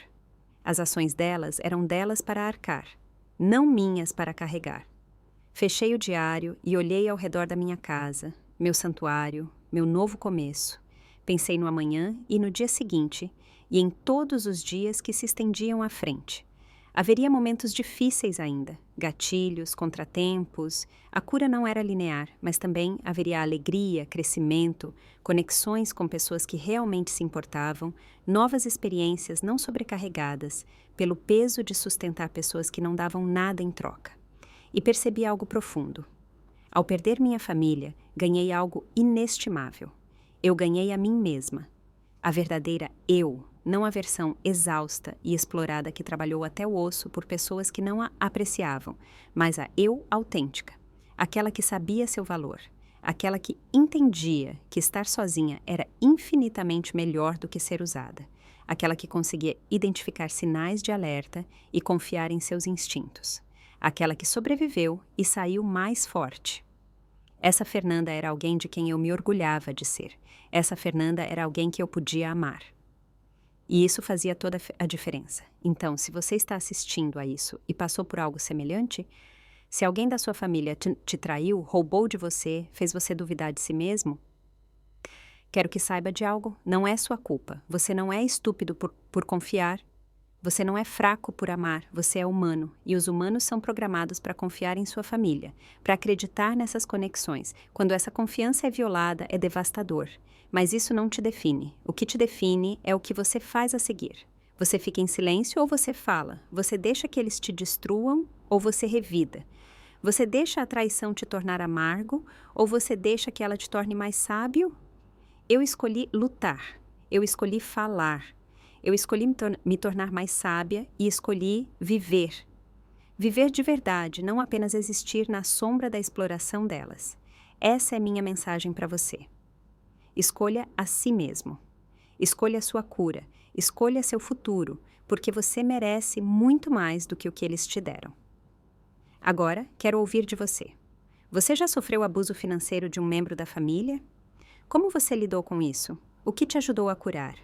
As ações delas eram delas para arcar, não minhas para carregar. Fechei o diário e olhei ao redor da minha casa, meu santuário, meu novo começo. Pensei no amanhã e no dia seguinte, e em todos os dias que se estendiam à frente. Haveria momentos difíceis ainda, gatilhos, contratempos. A cura não era linear, mas também haveria alegria, crescimento, conexões com pessoas que realmente se importavam, novas experiências não sobrecarregadas pelo peso de sustentar pessoas que não davam nada em troca. E percebi algo profundo. Ao perder minha família, ganhei algo inestimável. Eu ganhei a mim mesma. A verdadeira eu, não a versão exausta e explorada que trabalhou até o osso por pessoas que não a apreciavam, mas a eu autêntica, aquela que sabia seu valor, aquela que entendia que estar sozinha era infinitamente melhor do que ser usada, aquela que conseguia identificar sinais de alerta e confiar em seus instintos, aquela que sobreviveu e saiu mais forte. Essa Fernanda era alguém de quem eu me orgulhava de ser. Essa Fernanda era alguém que eu podia amar. E isso fazia toda a diferença. Então, se você está assistindo a isso e passou por algo semelhante, se alguém da sua família te traiu, roubou de você, fez você duvidar de si mesmo, Quero que saiba de algo, não é sua culpa. Você não é estúpido por confiar. Você não é fraco por amar, você é humano. E os humanos são programados para confiar em sua família, para acreditar nessas conexões. Quando essa confiança é violada, é devastador. Mas isso não te define. O que te define é o que você faz a seguir. Você fica em silêncio ou você fala? Você deixa que eles te destruam ou você revida? Você deixa a traição te tornar amargo ou você deixa que ela te torne mais sábio? Eu escolhi lutar. Eu escolhi falar. Eu escolhi me tornar mais sábia e escolhi viver. Viver de verdade, não apenas existir na sombra da exploração delas. Essa é minha mensagem para você. Escolha a si mesmo. Escolha a sua cura. Escolha seu futuro, porque você merece muito mais do que o que eles te deram. Agora, quero ouvir de você. Você já sofreu abuso financeiro de um membro da família? Como você lidou com isso? O que te ajudou a curar?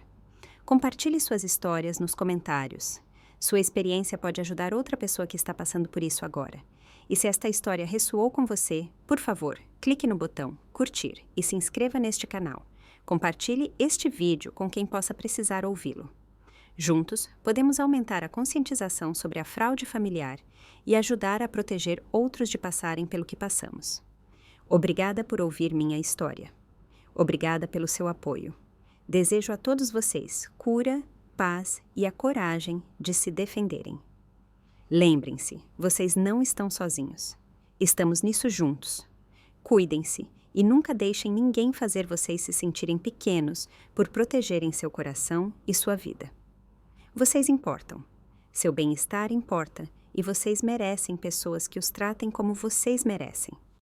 Compartilhe suas histórias nos comentários. Sua experiência pode ajudar outra pessoa que está passando por isso agora. E se esta história ressoou com você, por favor, clique no botão curtir e se inscreva neste canal. Compartilhe este vídeo com quem possa precisar ouvi-lo. Juntos, podemos aumentar a conscientização sobre a fraude familiar e ajudar a proteger outros de passarem pelo que passamos. Obrigada por ouvir minha história. Obrigada pelo seu apoio. Desejo a todos vocês cura, paz e a coragem de se defenderem. Lembrem-se, vocês não estão sozinhos. Estamos nisso juntos. Cuidem-se e nunca deixem ninguém fazer vocês se sentirem pequenos por protegerem seu coração e sua vida. Vocês importam. Seu bem-estar importa e vocês merecem pessoas que os tratem como vocês merecem.